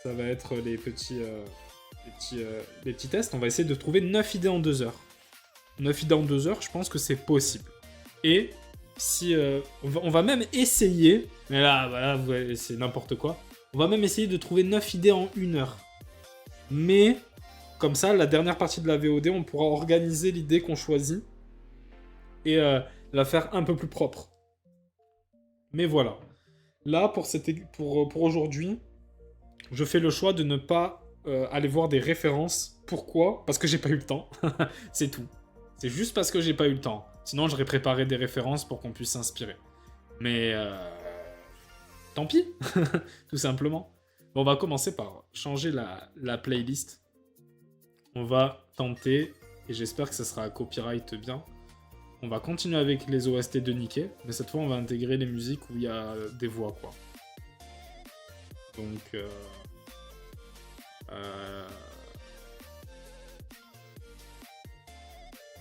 Ça va être les petits tests. On va essayer de trouver 9 idées en 2 heures. 9 idées en 2 heures, je pense que c'est possible. Et si on va même essayer, mais là, voilà, c'est n'importe quoi. On va même essayer de trouver 9 idées en 1 heure. Mais, comme ça, la dernière partie de la VOD, on pourra organiser l'idée qu'on choisit et la faire un peu plus propre. Mais voilà. Là, pour aujourd'hui, je fais le choix de ne pas aller voir des références. Pourquoi? Parce que j'ai pas eu le temps. C'est tout. C'est juste parce que j'ai pas eu le temps. Sinon, j'aurais préparé des références pour qu'on puisse s'inspirer. Mais tant pis, tout simplement. Bon, on va commencer par changer la playlist. On va tenter, et j'espère que ça sera à copyright bien. On va continuer avec les OST de Nikkei, mais cette fois on va intégrer les musiques où il y a des voix, quoi. Donc,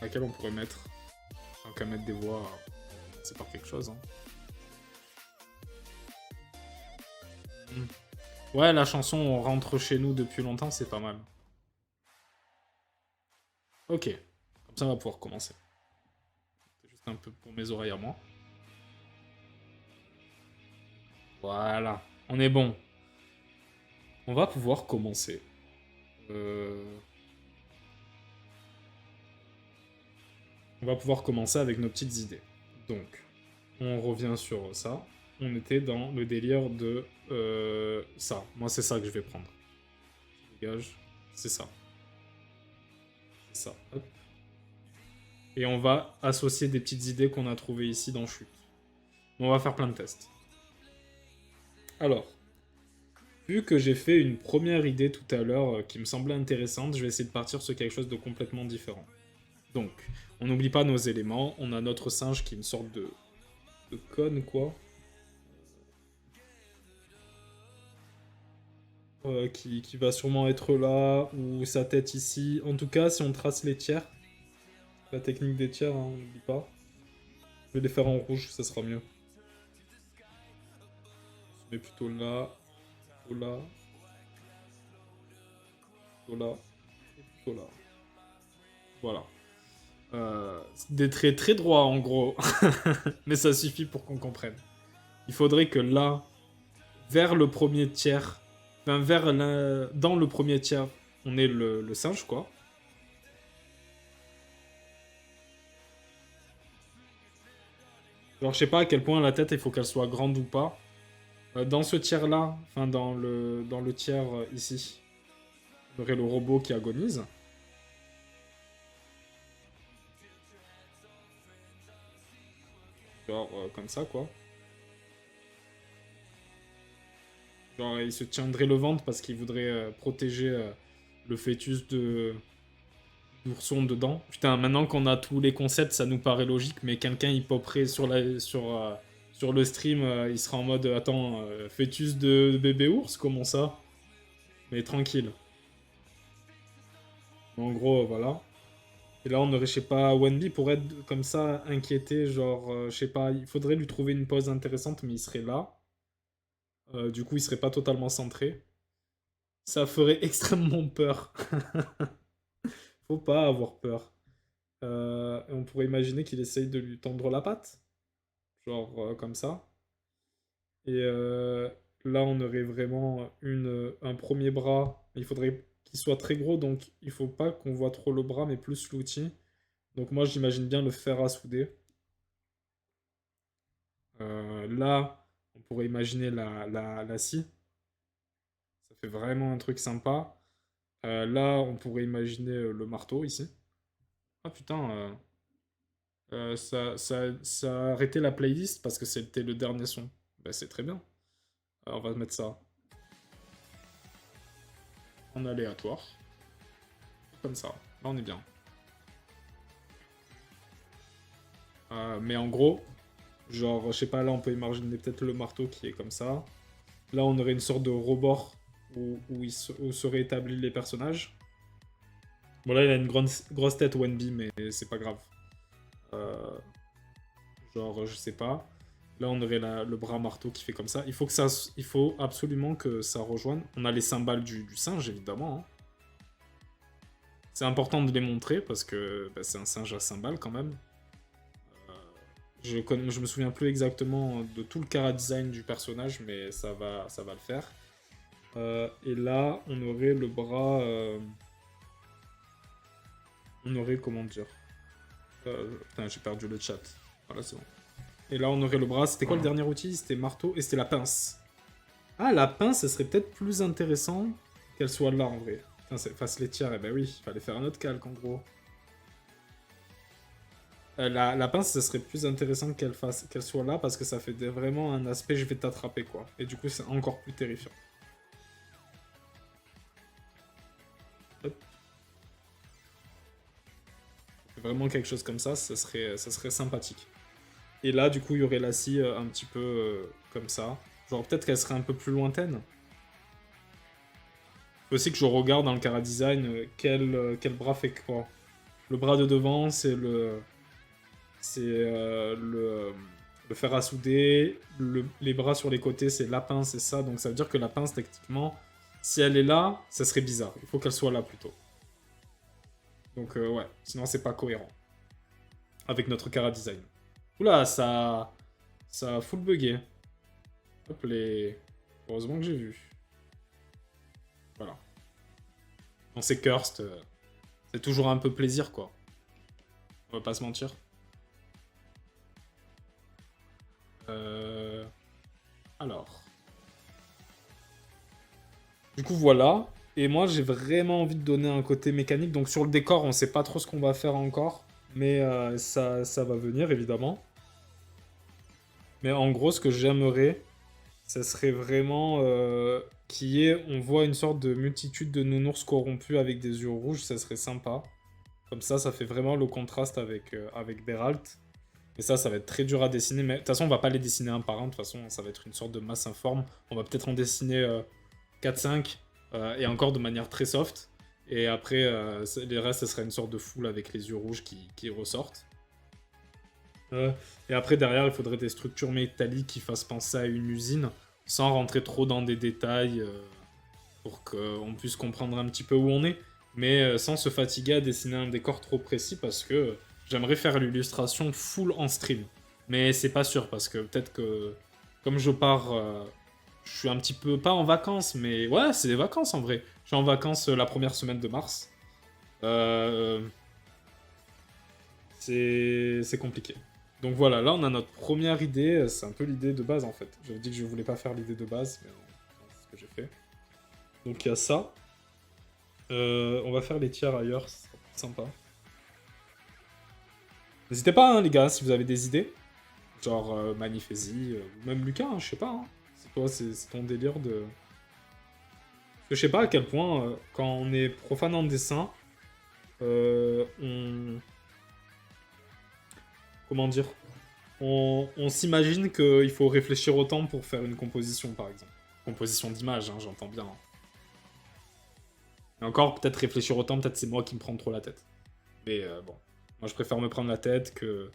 laquelle on pourrait mettre? Tant qu'à mettre des voix, c'est pas quelque chose, hein. Ouais, la chanson On rentre chez nous depuis longtemps, c'est pas mal. Ok, comme ça on va pouvoir commencer. C'est juste un peu pour mes oreilles à moi. Voilà, on est bon. On va pouvoir commencer. On va pouvoir commencer avec nos petites idées. Donc, on revient sur ça. On était dans le délire de ça. Moi, c'est ça que je vais prendre. Dégage. C'est ça. C'est ça. Hop. Et on va associer des petites idées qu'on a trouvées ici dans Chute. On va faire plein de tests. Alors, vu que j'ai fait une première idée tout à l'heure qui me semblait intéressante, je vais essayer de partir sur quelque chose de complètement différent. Donc, on n'oublie pas nos éléments. On a notre singe qui est une sorte de conne, quoi. Qui va sûrement être là, ou sa tête ici. En tout cas, si on trace les tiers, la technique des tiers, hein, on n'oublie pas. Je vais les faire en rouge, ça sera mieux. On se met plutôt là, plutôt là, plutôt là, et plutôt là. Voilà. Des traits très droits en gros, mais ça suffit pour qu'on comprenne. Il faudrait que là, vers le premier tiers, enfin dans le premier tiers, on ait le singe quoi. Alors je sais pas à quel point la tête il faut qu'elle soit grande ou pas. Dans ce tiers-là, enfin dans le tiers ici, on aurait le robot qui agonise. Genre comme ça, quoi. Genre il se tiendrait le ventre parce qu'il voudrait protéger le fœtus d'ourson dedans. Putain, maintenant qu'on a tous les concepts, ça nous paraît logique, mais quelqu'un il poperait sur le stream, il sera en mode attends, fœtus de bébé ours, comment ça? Mais tranquille. En gros, voilà. Et là, on aurait, je sais pas, Wendy pourrait être comme ça, inquiété, genre, je sais pas, il faudrait lui trouver une pause intéressante, mais il serait là. Du coup, il serait pas totalement centré. Ça ferait extrêmement peur. Faut pas avoir peur. Et on pourrait imaginer qu'il essaye de lui tendre la patte, genre comme ça. Et là, on aurait vraiment un premier bras. Il faudrait qu'il soit très gros, donc il faut pas qu'on voit trop le bras, mais plus l'outil. Donc moi, j'imagine bien le fer à souder. Là, on pourrait imaginer la scie. Ça fait vraiment un truc sympa. Là, on pourrait imaginer le marteau ici. Ah putain, ça a arrêté la playlist parce que c'était le dernier son. Bah, c'est très bien. Alors, on va mettre ça en aléatoire. Comme ça. Là, on est bien. Mais en gros, genre, je sais pas, là, on peut imaginer peut-être le marteau qui est comme ça. Là, on aurait une sorte de rebord où seraient établis les personnages. Bon, là, il a une grosse tête Wenby, mais c'est pas grave. Genre, je sais pas. Là, on aurait le bras marteau qui fait comme ça. Il faut absolument que ça rejoigne. On a les cymbales du singe, évidemment. Hein. C'est important de les montrer parce que bah, c'est un singe à cymbales quand même. Je me souviens plus exactement de tout le chara-design du personnage, mais ça va le faire. Et là, on aurait le bras... on aurait, comment dire... putain, j'ai perdu le chat. Voilà, c'est bon. Et là, on aurait le bras. C'était quoi le dernier outil? C'était marteau et c'était la pince. Ah, la pince, ça serait peut-être plus intéressant qu'elle soit là, en vrai. Putain, c'est face laitière. Eh ben oui, il fallait faire un autre calque, en gros. La pince, ça serait plus intéressant qu'elle soit là, parce que ça fait vraiment un aspect « je vais t'attraper », quoi. Et du coup, c'est encore plus terrifiant. Hop. Vraiment quelque chose comme ça serait sympathique. Et là, du coup, il y aurait la scie un petit peu comme ça. Genre, peut-être qu'elle serait un peu plus lointaine. Faut aussi que je regarde dans le chara-design quel bras fait quoi. Le bras de devant, c'est le fer à souder. Les bras sur les côtés, c'est la pince, c'est ça. Donc ça veut dire que la pince, techniquement, si elle est là, ça serait bizarre. Il faut qu'elle soit là, plutôt. Donc ouais, sinon c'est pas cohérent. Avec notre chara-design. Oula, ça a full bugué. Hop les... Heureusement que j'ai vu. Voilà. Quand c'est cursed, c'est toujours un peu plaisir, quoi. On va pas se mentir. Alors. Du coup, voilà. Et moi, j'ai vraiment envie de donner un côté mécanique. Donc sur le décor, on sait pas trop ce qu'on va faire encore. Mais ça va venir, évidemment. Mais en gros, ce que j'aimerais, ça serait vraiment on voit une sorte de multitude de nounours corrompus avec des yeux rouges. Ça serait sympa. Comme ça fait vraiment le contraste avec Beralt. Et ça va être très dur à dessiner. Mais de toute façon, on va pas les dessiner un par un. De toute façon, ça va être une sorte de masse informe. On va peut-être en dessiner 4-5. Et encore de manière très soft. Et après, les restes, ce serait une sorte de foule avec les yeux rouges qui ressortent. Et après, derrière, il faudrait des structures métalliques qui fassent penser à une usine, sans rentrer trop dans des détails, pour qu'on puisse comprendre un petit peu où on est, mais sans se fatiguer à dessiner un décor trop précis, parce que j'aimerais faire l'illustration full en stream. Mais c'est pas sûr, parce que peut-être que, comme je pars... je suis un petit peu, pas en vacances, mais ouais, c'est des vacances en vrai. Je suis en vacances la première semaine de mars. C'est compliqué. Donc voilà, là on a notre première idée, c'est un peu l'idée de base en fait. J'avais dit que je voulais pas faire l'idée de base, mais c'est ce que j'ai fait. Donc il y a ça. On va faire les tiers ailleurs, ça sera plus sympa. N'hésitez pas hein, les gars, si vous avez des idées. Genre Manifesi, ou même Lucas, hein, je sais pas. Hein. C'est toi, c'est ton délire de... Parce que je sais pas à quel point, quand on est profane en dessin, comment dire, on s'imagine qu'il faut réfléchir autant pour faire une composition, par exemple. Composition d'image, hein, j'entends bien. Hein. Et encore, peut-être réfléchir autant, peut-être c'est moi qui me prends trop la tête. Mais bon, moi je préfère me prendre la tête que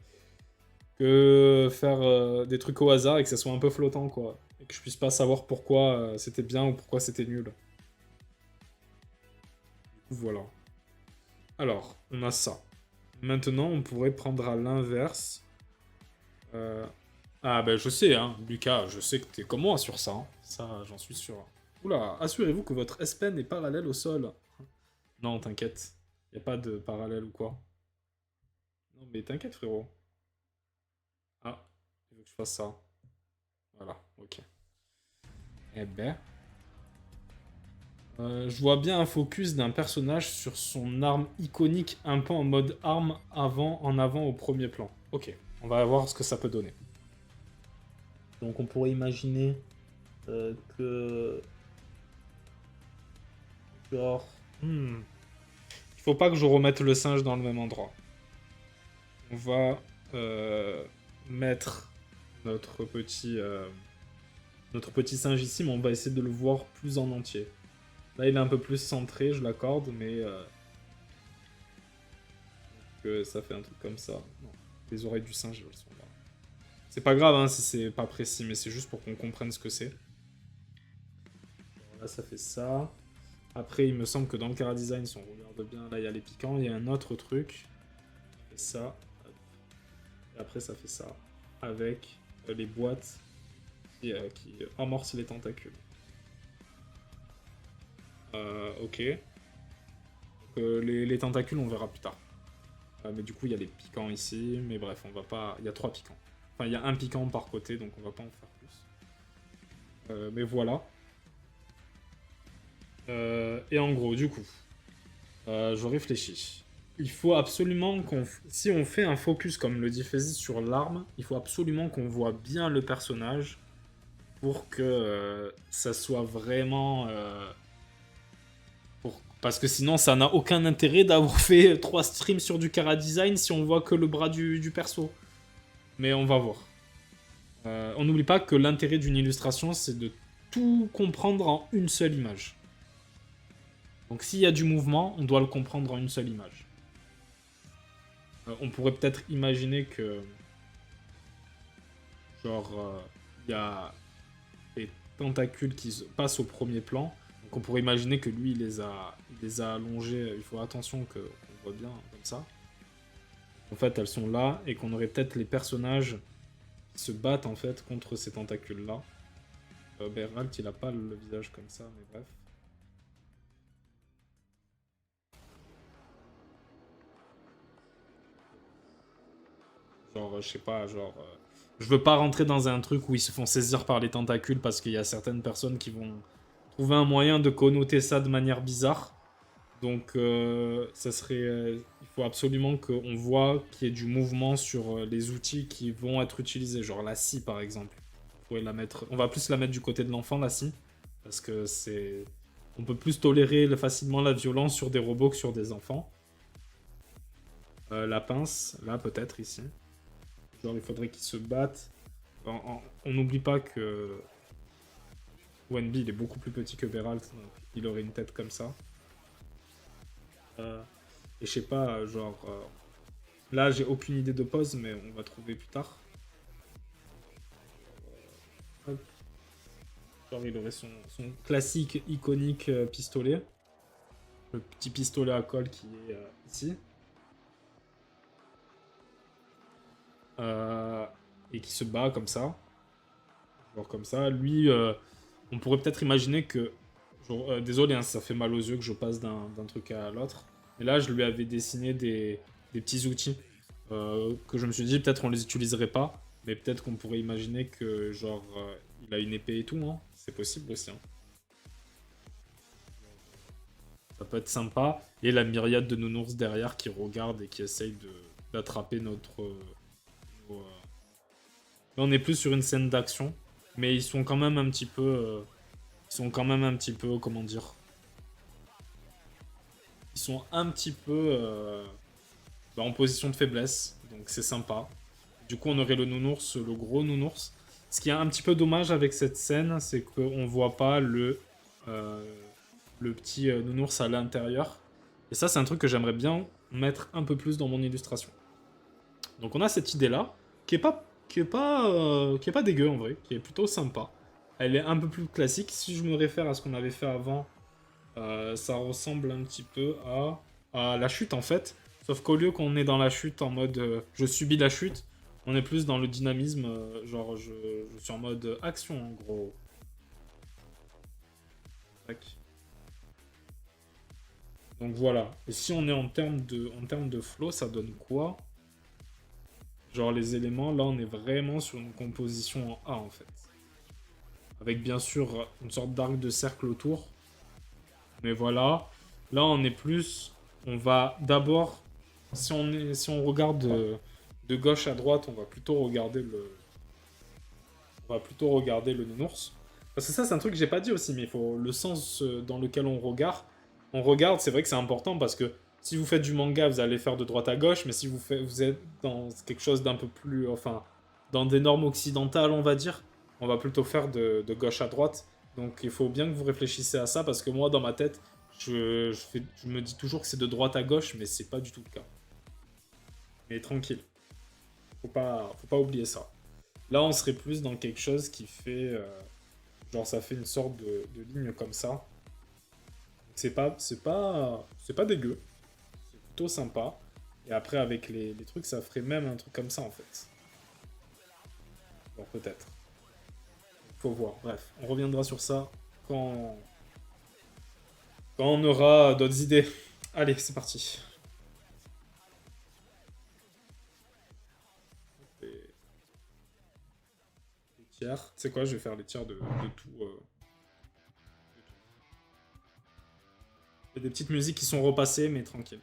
faire des trucs au hasard et que ça soit un peu flottant, quoi. Et que je puisse pas savoir pourquoi c'était bien ou pourquoi c'était nul. Voilà. Alors, on a ça. Maintenant, on pourrait prendre à l'inverse. Ah ben je sais, hein, Lucas, je sais que t'es comme moi sur ça. Hein. Ça, j'en suis sûr. Oula, assurez-vous que votre S-Pen est parallèle au sol. Non, t'inquiète. Y a pas de parallèle ou quoi. Non, mais t'inquiète, frérot. Ah, il veut que je fasse ça. Voilà, ok. Eh ben... je vois bien un focus d'un personnage sur son arme iconique, un peu en mode arme en avant au premier plan. Ok, on va voir ce que ça peut donner. Donc on pourrait imaginer que... Genre... Il faut pas que je remette le singe dans le même endroit. On va mettre notre petit singe ici, mais on va essayer de le voir plus en entier. Là, il est un peu plus centré, je l'accorde, mais... que ça fait un truc comme ça. Non, les oreilles du singe, elles sont là. C'est pas grave hein, si c'est pas précis, mais c'est juste pour qu'on comprenne ce que c'est. Là, ça fait ça. Après, il me semble que dans le Cara Design, si on regarde bien, là, il y a les piquants. Il y a un autre truc. Ça fait ça. Et après, ça fait ça. Avec les boîtes qui amorcent les tentacules. Ok. Donc, les tentacules, on verra plus tard. Mais du coup, il y a les piquants ici. Mais bref, on va pas... Il y a 3 piquants. Enfin, il y a un piquant par côté, donc on va pas en faire plus. Mais voilà. Et en gros, du coup, je réfléchis. Il faut absolument qu'on... Si on fait un focus, comme le dit Fezzi, sur l'arme, il faut absolument qu'on voit bien le personnage pour que ça soit vraiment... Parce que sinon, ça n'a aucun intérêt d'avoir fait 3 streams sur du Cara Design si on voit que le bras du perso. Mais on va voir. On n'oublie pas que l'intérêt d'une illustration, c'est de tout comprendre en une seule image. Donc s'il y a du mouvement, on doit le comprendre en une seule image. On pourrait peut-être imaginer que... Genre, il y a les tentacules qui passent au premier plan. Donc on pourrait imaginer que lui, il les a allongés. Il faut attention qu'on voit bien comme ça. En fait, elles sont là et qu'on aurait peut-être les personnages qui se battent en fait contre ces tentacules-là. Beralt, il a pas le visage comme ça, mais bref. Genre, je sais pas, genre... je veux pas rentrer dans un truc où ils se font saisir par les tentacules parce qu'il y a certaines personnes qui vont trouver un moyen de connoter ça de manière bizarre. Donc, ça serait... il faut absolument qu'on voit qu'il y ait du mouvement sur les outils qui vont être utilisés. Genre la scie, par exemple. La mettre... On va plus la mettre du côté de l'enfant, la scie. Parce que c'est... On peut plus tolérer facilement la violence sur des robots que sur des enfants. La pince, là, peut-être, ici. Genre, il faudrait qu'ils se battent. On n'oublie pas que... Wenby, il est beaucoup plus petit que Beralt, donc il aurait une tête comme ça. Et je sais pas, genre... là, j'ai aucune idée de pose, mais on va trouver plus tard. Genre, il aurait son classique, iconique pistolet. Le petit pistolet à colle qui est ici. Et qui se bat comme ça. Genre comme ça. Lui, on pourrait peut-être imaginer que... Genre, désolé, hein, ça fait mal aux yeux que je passe d'un truc à l'autre. Mais là, je lui avais dessiné des petits outils. Que je me suis dit, peut-être on les utiliserait pas. Mais peut-être qu'on pourrait imaginer que, genre, il a une épée et tout, hein. C'est possible aussi, hein. Ça peut être sympa. Et la myriade de nounours derrière qui regardent et qui essayent d'attraper notre... Là, on est plus sur une scène d'action. Mais ils sont quand même un petit peu... ils sont quand même un petit peu... Comment dire? Ils sont un petit peu... en position de faiblesse. Donc c'est sympa. Du coup, on aurait le nounours, le gros nounours. Ce qui est un petit peu dommage avec cette scène, c'est qu'on voit pas le petit nounours à l'intérieur. Et ça, c'est un truc que j'aimerais bien mettre un peu plus dans mon illustration. Donc on a cette idée-là, qui est pas dégueu en vrai, qui est plutôt sympa. Elle est un peu plus classique. Si je me réfère à ce qu'on avait fait avant, ça ressemble un petit peu à la chute en fait. Sauf qu'au lieu qu'on est dans la chute en mode je subis la chute, on est plus dans le dynamisme, genre je suis en mode action en gros. Tac. Donc voilà. Et si on est en termes de flow, ça donne quoi? Genre les éléments, là on est vraiment sur une composition en A en fait. Avec bien sûr une sorte d'arc de cercle autour. Mais voilà. Là on est plus... On va d'abord... Si on regarde de gauche à droite, on va plutôt regarder le nounours. Parce que ça, c'est un truc que j'ai pas dit aussi, mais il faut le sens dans lequel on regarde. On regarde, c'est vrai que c'est important parce que si vous faites du manga, vous allez faire de droite à gauche, mais si vous êtes dans quelque chose d'un peu plus... Enfin, dans des normes occidentales, on va dire, on va plutôt faire de gauche à droite. Donc il faut bien que vous réfléchissiez à ça, parce que moi, dans ma tête, je me dis toujours que c'est de droite à gauche, mais c'est pas du tout le cas. Mais tranquille. Faut pas oublier ça. Là, on serait plus dans quelque chose qui fait... genre, ça fait une sorte de ligne comme ça. C'est pas dégueu. C'est plutôt sympa. Et après, avec les trucs, ça ferait même un truc comme ça, en fait. Alors, peut-être. Faut voir. Bref, on reviendra sur ça quand, quand on aura d'autres idées. Allez, c'est parti. Les tiers. Tu sais quoi, je vais faire les tiers de tout. Il y a des petites musiques qui sont repassées, mais tranquille.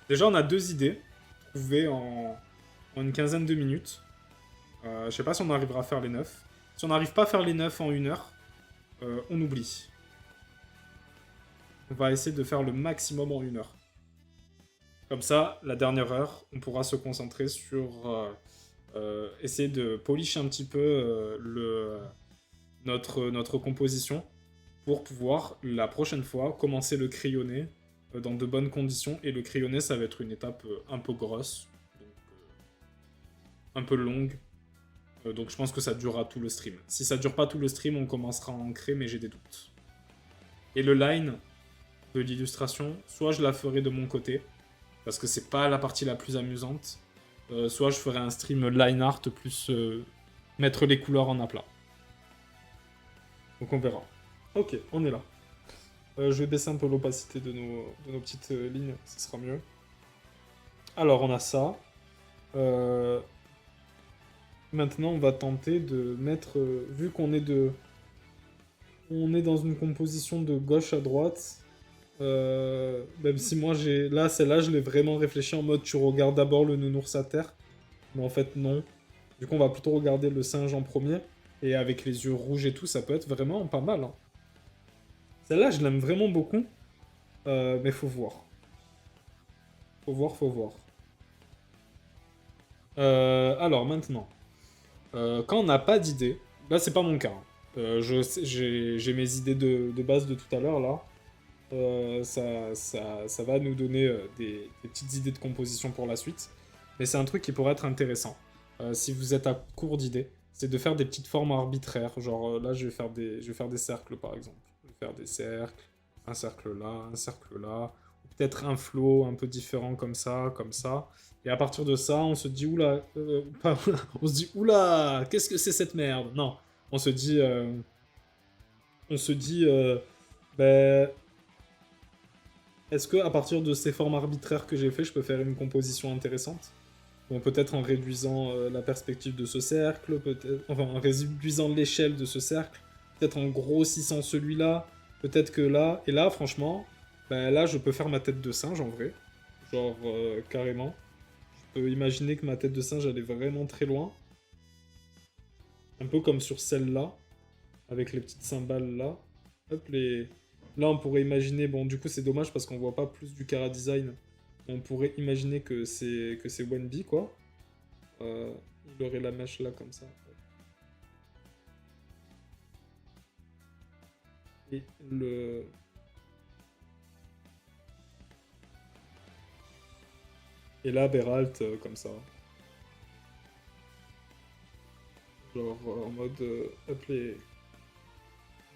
Déjà, on a deux idées trouvées en une quinzaine de minutes. Je sais pas si on arrivera à faire les 9. Si on n'arrive pas à faire les 9 en 1 heure, on oublie. On va essayer de faire le maximum en 1 heure. Comme ça, la dernière heure, on pourra se concentrer sur essayer de polish un petit peu notre composition pour pouvoir, la prochaine fois, commencer le crayonné dans de bonnes conditions. Et le crayonné, ça va être une étape un peu grosse, donc, un peu longue. Donc je pense que ça durera tout le stream. Si ça dure pas tout le stream, on commencera à ancrer, mais j'ai des doutes. Et le line de l'illustration, soit je la ferai de mon côté, parce que c'est pas la partie la plus amusante, soit je ferai un stream line art plus mettre les couleurs en aplat. Donc on verra. Ok, on est là. Je vais baisser un peu l'opacité de nos petites lignes, ça sera mieux. Alors on a ça. Maintenant on va tenter de mettre, vu qu'on est on est dans une composition de gauche à droite, même si moi j'ai... Là, celle-là, je l'ai vraiment réfléchi en mode tu regardes d'abord le nounours à terre. Mais en fait, non. Du coup, on va plutôt regarder le singe en premier. Et avec les yeux rouges et tout, ça peut être vraiment pas mal. Hein. Celle-là, je l'aime vraiment beaucoup. Mais faut voir. Faut voir, faut voir. Alors, maintenant. Quand on n'a pas d'idée... Là, c'est pas mon cas. Hein. J'ai mes idées de base de tout à l'heure, là. Ça va nous donner des petites idées de composition pour la suite. Mais c'est un truc qui pourrait être intéressant. Si vous êtes à court d'idées, c'est de faire des petites formes arbitraires. Genre là, je vais faire des cercles par exemple. Je vais faire des cercles, un cercle là, un cercle là. Ou peut-être un flow un peu différent comme ça, comme ça. Et à partir de ça, on se dit oula, pas oula, on se dit oula, qu'est-ce que c'est cette merde? Non, on se dit, ben, est-ce que à partir de ces formes arbitraires que j'ai fait, je peux faire une composition intéressante? Bon, peut-être en réduisant la perspective de ce cercle, peut-être, enfin en réduisant l'échelle de ce cercle, peut-être en grossissant celui-là, peut-être que là, et là, franchement, bah, là, je peux faire ma tête de singe en vrai, genre carrément. Je peux imaginer que ma tête de singe, elle est vraiment très loin, un peu comme sur celle-là, avec les petites cymbales là. Hop, les... Là, on pourrait imaginer, bon, du coup, c'est dommage parce qu'on voit pas plus du Cara Design. On pourrait imaginer que c'est Wenby, quoi. Il aurait la mèche là, comme ça. Et le... Et là, Beralt, comme ça. Genre, en mode... hop, il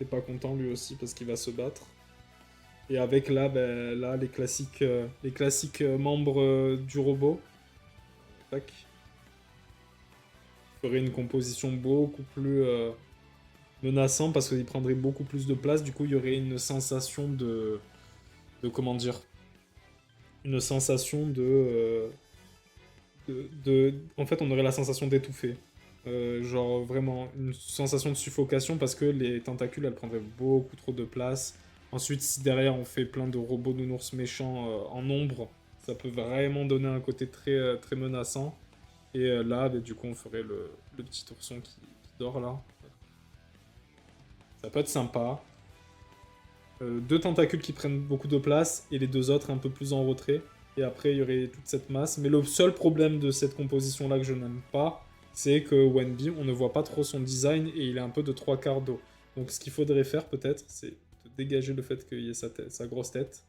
est pas content lui aussi parce qu'il va se battre. Et avec là, ben, là les classiques membres du robot. Tac. Ferait une composition beaucoup plus menaçante parce qu'il prendrait beaucoup plus de place. Du coup, il y aurait une sensation de comment dire, une sensation en fait, on aurait la sensation d'étouffer. Genre vraiment une sensation de suffocation parce que les tentacules, elles prendraient beaucoup trop de place. Ensuite, si derrière on fait plein de robots nounours méchants en ombre, ça peut vraiment donner un côté très, très menaçant. Et là, bah, du coup, on ferait le petit ourson qui dort là. Ça peut être sympa. Deux tentacules qui prennent beaucoup de place et les deux autres un peu plus en retrait. Et après, il y aurait toute cette masse. Mais le seul problème de cette composition-là que je n'aime pas, c'est que Wenby, on ne voit pas trop son design et il est un peu de trois quarts d'eau. Donc ce qu'il faudrait faire peut-être, c'est de dégager le fait qu'il y ait sa grosse tête.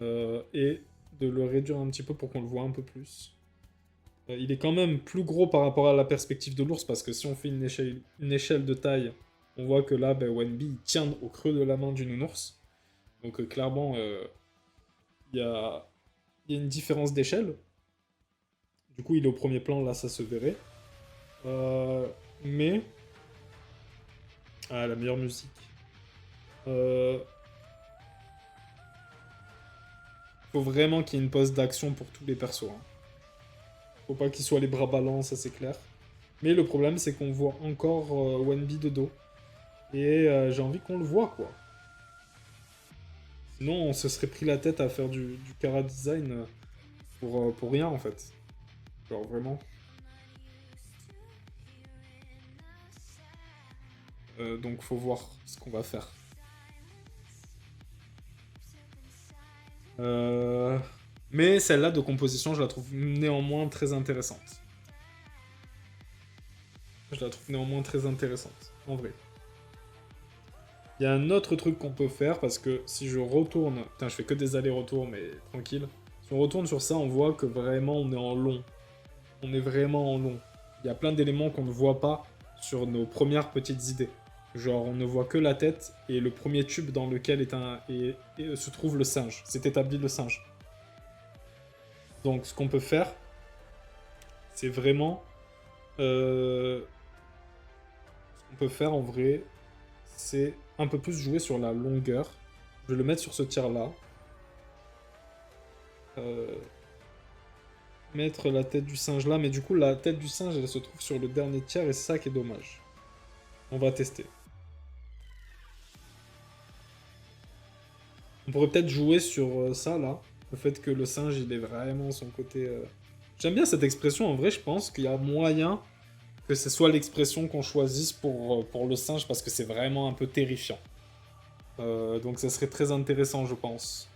Et de le réduire un petit peu pour qu'on le voit un peu plus. Il est quand même plus gros par rapport à la perspective de l'ours, parce que si on fait une échelle de taille, on voit que là, Wenbi, il tient au creux de la main du nounours. Donc clairement, il y a une différence d'échelle. Du coup, il est au premier plan, là, ça se verrait. Mais... Ah, la meilleure musique. Faut vraiment qu'il y ait une pause d'action pour tous les persos. Hein. Faut pas qu'ils soient les bras ballants, ça c'est clair. Mais le problème, c'est qu'on voit encore Wenbi de dos. Et j'ai envie qu'on le voit, quoi. Sinon, on se serait pris la tête à faire du Kara design pour rien, en fait. Genre, vraiment. Donc, faut voir ce qu'on va faire. Mais celle-là de composition, je la trouve néanmoins très intéressante. En vrai. Il y a un autre truc qu'on peut faire, parce que si je retourne... Putain, je fais que des allers-retours, mais tranquille. Si on retourne sur ça, on voit que vraiment, on est en long. On est vraiment en long. Il y a plein d'éléments qu'on ne voit pas sur nos premières petites idées. Genre, on ne voit que la tête et le premier tube dans lequel se trouve le singe. C'est établi le singe. Donc, ce qu'on peut faire, c'est vraiment... ce qu'on peut faire, en vrai, c'est un peu plus jouer sur la longueur. Je vais le mettre sur ce tiers-là. Mettre la tête du singe là, mais du coup, la tête du singe, elle se trouve sur le dernier tiers, et c'est ça qui est dommage. On va tester. On pourrait peut-être jouer sur ça, là. Le fait que le singe, il est vraiment son côté... J'aime bien cette expression, en vrai, je pense qu'il y a moyen que ce soit l'expression qu'on choisisse pour le singe, parce que c'est vraiment un peu terrifiant. Donc ça serait très intéressant, je pense.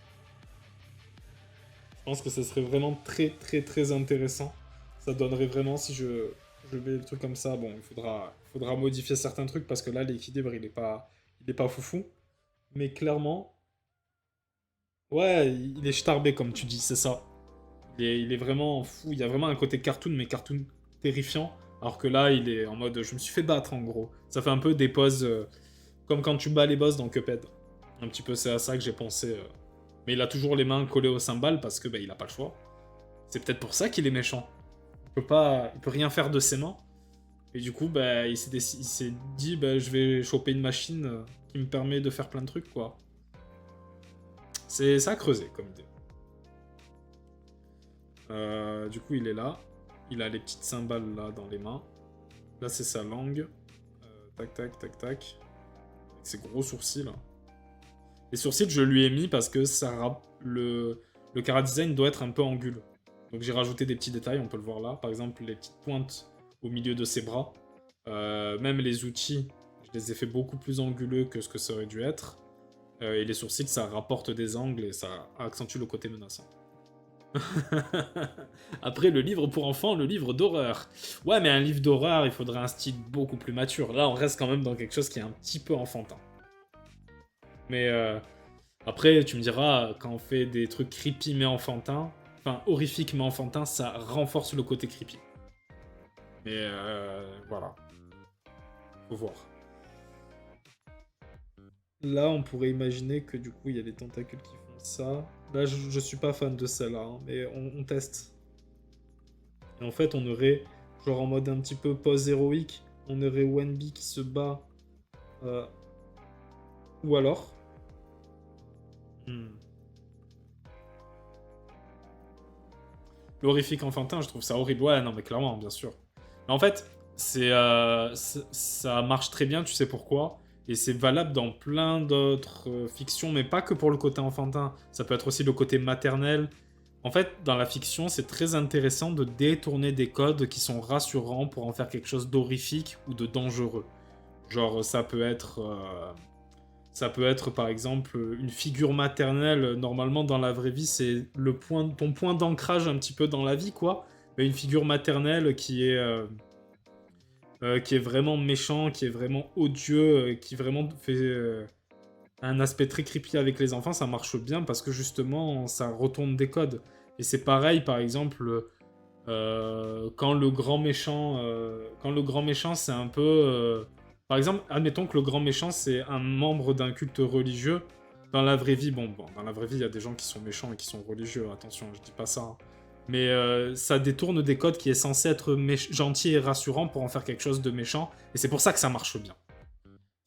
Je pense que ça serait vraiment très très très intéressant. Ça donnerait vraiment, si je mets le truc comme ça, bon, il faudra modifier certains trucs, parce que là, l'équilibre, il est pas foufou. Mais clairement... Ouais, il est starbé, comme tu dis, c'est ça. Il est vraiment fou, il y a vraiment un côté cartoon, mais cartoon terrifiant. Alors que là, il est en mode, je me suis fait battre, en gros. Ça fait un peu des poses comme quand tu bats les boss dans Cuphead. Un petit peu, c'est à ça que j'ai pensé. Mais il a toujours les mains collées au cymbales, parce que il a pas le choix. C'est peut-être pour ça qu'il est méchant. Il peut rien faire de ses mains. Et du coup, il s'est dit, je vais choper une machine qui me permet de faire plein de trucs, quoi. C'est ça à creuser, comme idée. Du coup, il est là. Il a les petites cymbales, là, dans les mains. Là, c'est sa langue. Tac, tac, tac, tac. Avec ses gros sourcils, là. Les sourcils, je lui ai mis parce que le Kara design doit être un peu anguleux. Donc j'ai rajouté des petits détails, on peut le voir là. Par exemple, les petites pointes au milieu de ses bras. Même les outils, je les ai fait beaucoup plus anguleux que ce que ça aurait dû être. Et les sourcils, ça rapporte des angles et ça accentue le côté menaçant. Après, le livre pour enfants, le livre d'horreur. Ouais, mais un livre d'horreur, il faudrait un style beaucoup plus mature. Là, on reste quand même dans quelque chose qui est un petit peu enfantin. Mais après, tu me diras, quand on fait des trucs creepy mais enfantins, enfin horrifiques mais enfantins, ça renforce le côté creepy. Mais voilà. Faut voir. Là, on pourrait imaginer que du coup, il y a des tentacules qui font ça. Là, je suis pas fan de celle-là, hein, mais on teste. Et en fait, on aurait, genre en mode un petit peu pose héroïque, on aurait Wenbi qui se bat. Ou alors... L'horrifique enfantin, je trouve ça horrible. Ouais, non, mais clairement, bien sûr. Mais en fait, ça marche très bien, tu sais pourquoi. Et c'est valable dans plein d'autres fictions, mais pas que pour le côté enfantin. Ça peut être aussi le côté maternel. En fait, dans la fiction, c'est très intéressant de détourner des codes qui sont rassurants pour en faire quelque chose d'horrifique ou de dangereux. Genre, ça peut être par exemple une figure maternelle. Normalement, dans la vraie vie, c'est ton point d'ancrage un petit peu dans la vie, quoi. Mais une figure maternelle qui est qui est vraiment méchant, qui est vraiment odieux, qui vraiment fait un aspect très creepy avec les enfants, ça marche bien parce que justement, ça retourne des codes. Et c'est pareil, par exemple, quand le grand méchant, c'est un peu... par exemple, admettons que le grand méchant, c'est un membre d'un culte religieux. Dans la vraie vie, bon, dans la vraie vie, il y a des gens qui sont méchants et qui sont religieux, attention, je dis pas ça, hein. Mais ça détourne des codes qui est censé être gentil et rassurant pour en faire quelque chose de méchant. Et c'est pour ça que ça marche bien.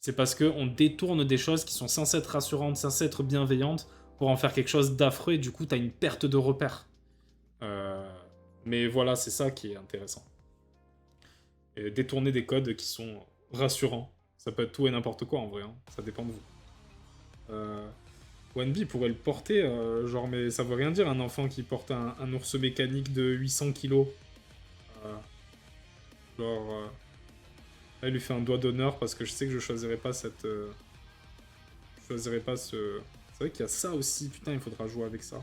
C'est parce qu'on détourne des choses qui sont censées être rassurantes, censées être bienveillantes, pour en faire quelque chose d'affreux, et du coup, t'as une perte de repère. Euh, Mais voilà, c'est ça qui est intéressant. Et détourner des codes qui sont rassurants. Ça peut être tout et n'importe quoi en vrai, hein. Ça dépend de vous. Wanby pourrait le porter, genre, mais ça veut rien dire un enfant qui porte un ours mécanique de 800 kilos. Euh, genre, là, il lui fait un doigt d'honneur parce que je sais que je choisirais pas cette. Je choisirais pas ce. C'est vrai qu'il y a ça aussi, putain, il faudra jouer avec ça.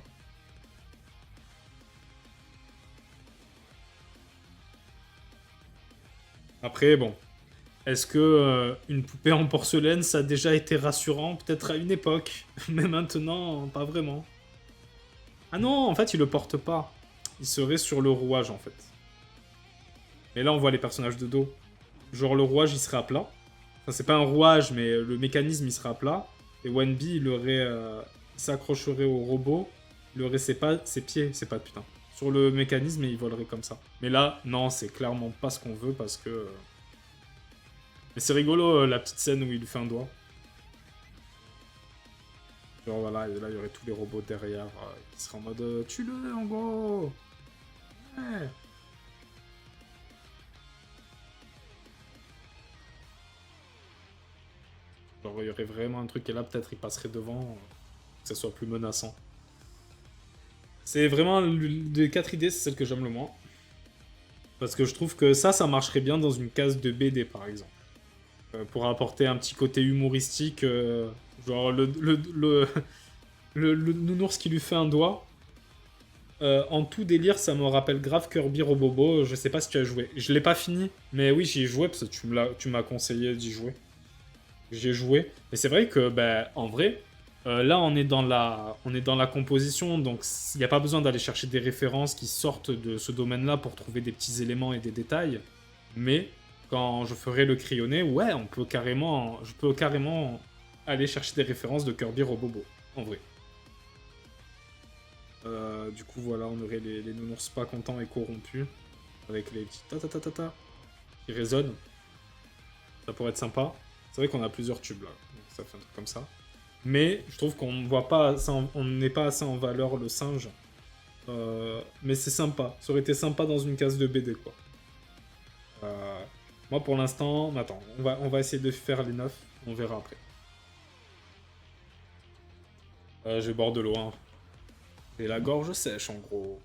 Après, bon. Est-ce que une poupée en porcelaine, ça a déjà été rassurant? Peut-être à une époque. Mais maintenant, pas vraiment. Ah non, en fait, il le porte pas. Il serait sur le rouage, en fait. Mais là, on voit les personnages de dos. Genre, le rouage, il serait à plat. Enfin, c'est pas un rouage, mais le mécanisme, il serait à plat. Et Wanby, il s'accrocherait au robot. Il aurait ses pieds, ses pattes, putain. Sur le mécanisme, et il volerait comme ça. Mais là, non, c'est clairement pas ce qu'on veut parce que... Mais c'est rigolo, la petite scène où il lui fait un doigt. Genre voilà, et là il y aurait tous les robots derrière qui seraient en mode tue-le en gros. Ouais. Genre il y aurait vraiment un truc et là peut-être il passerait devant, que ça soit plus menaçant. C'est vraiment des 4 idées, c'est celle que j'aime le moins. Parce que je trouve que ça marcherait bien dans une case de BD par exemple. Pour apporter un petit côté humoristique, genre le nounours qui lui fait un doigt. En tout délire, ça me rappelle grave Kirby Robobo. Je sais pas si tu as joué. Je l'ai pas fini, mais oui, j'y ai joué parce que tu m'as conseillé d'y jouer. J'ai joué. Mais c'est vrai que, bah, en vrai, là, on est dans la composition, donc il n'y a pas besoin d'aller chercher des références qui sortent de ce domaine-là pour trouver des petits éléments et des détails. Mais quand je ferai le crayonné, ouais, je peux carrément aller chercher des références de Kirby Robobo, en vrai. Du coup, voilà, on aurait les nounours pas contents et corrompus, avec les petits ta qui résonnent. Ça pourrait être sympa. C'est vrai qu'on a plusieurs tubes là, donc ça fait un truc comme ça. Mais je trouve qu'on voit pas on n'est pas assez en valeur le singe. Mais c'est sympa. Ça aurait été sympa dans une case de BD quoi. Euh, Moi pour l'instant, attends, on va essayer de faire les 9. On verra après. Je borde de l'eau, hein. Et la gorge sèche en gros.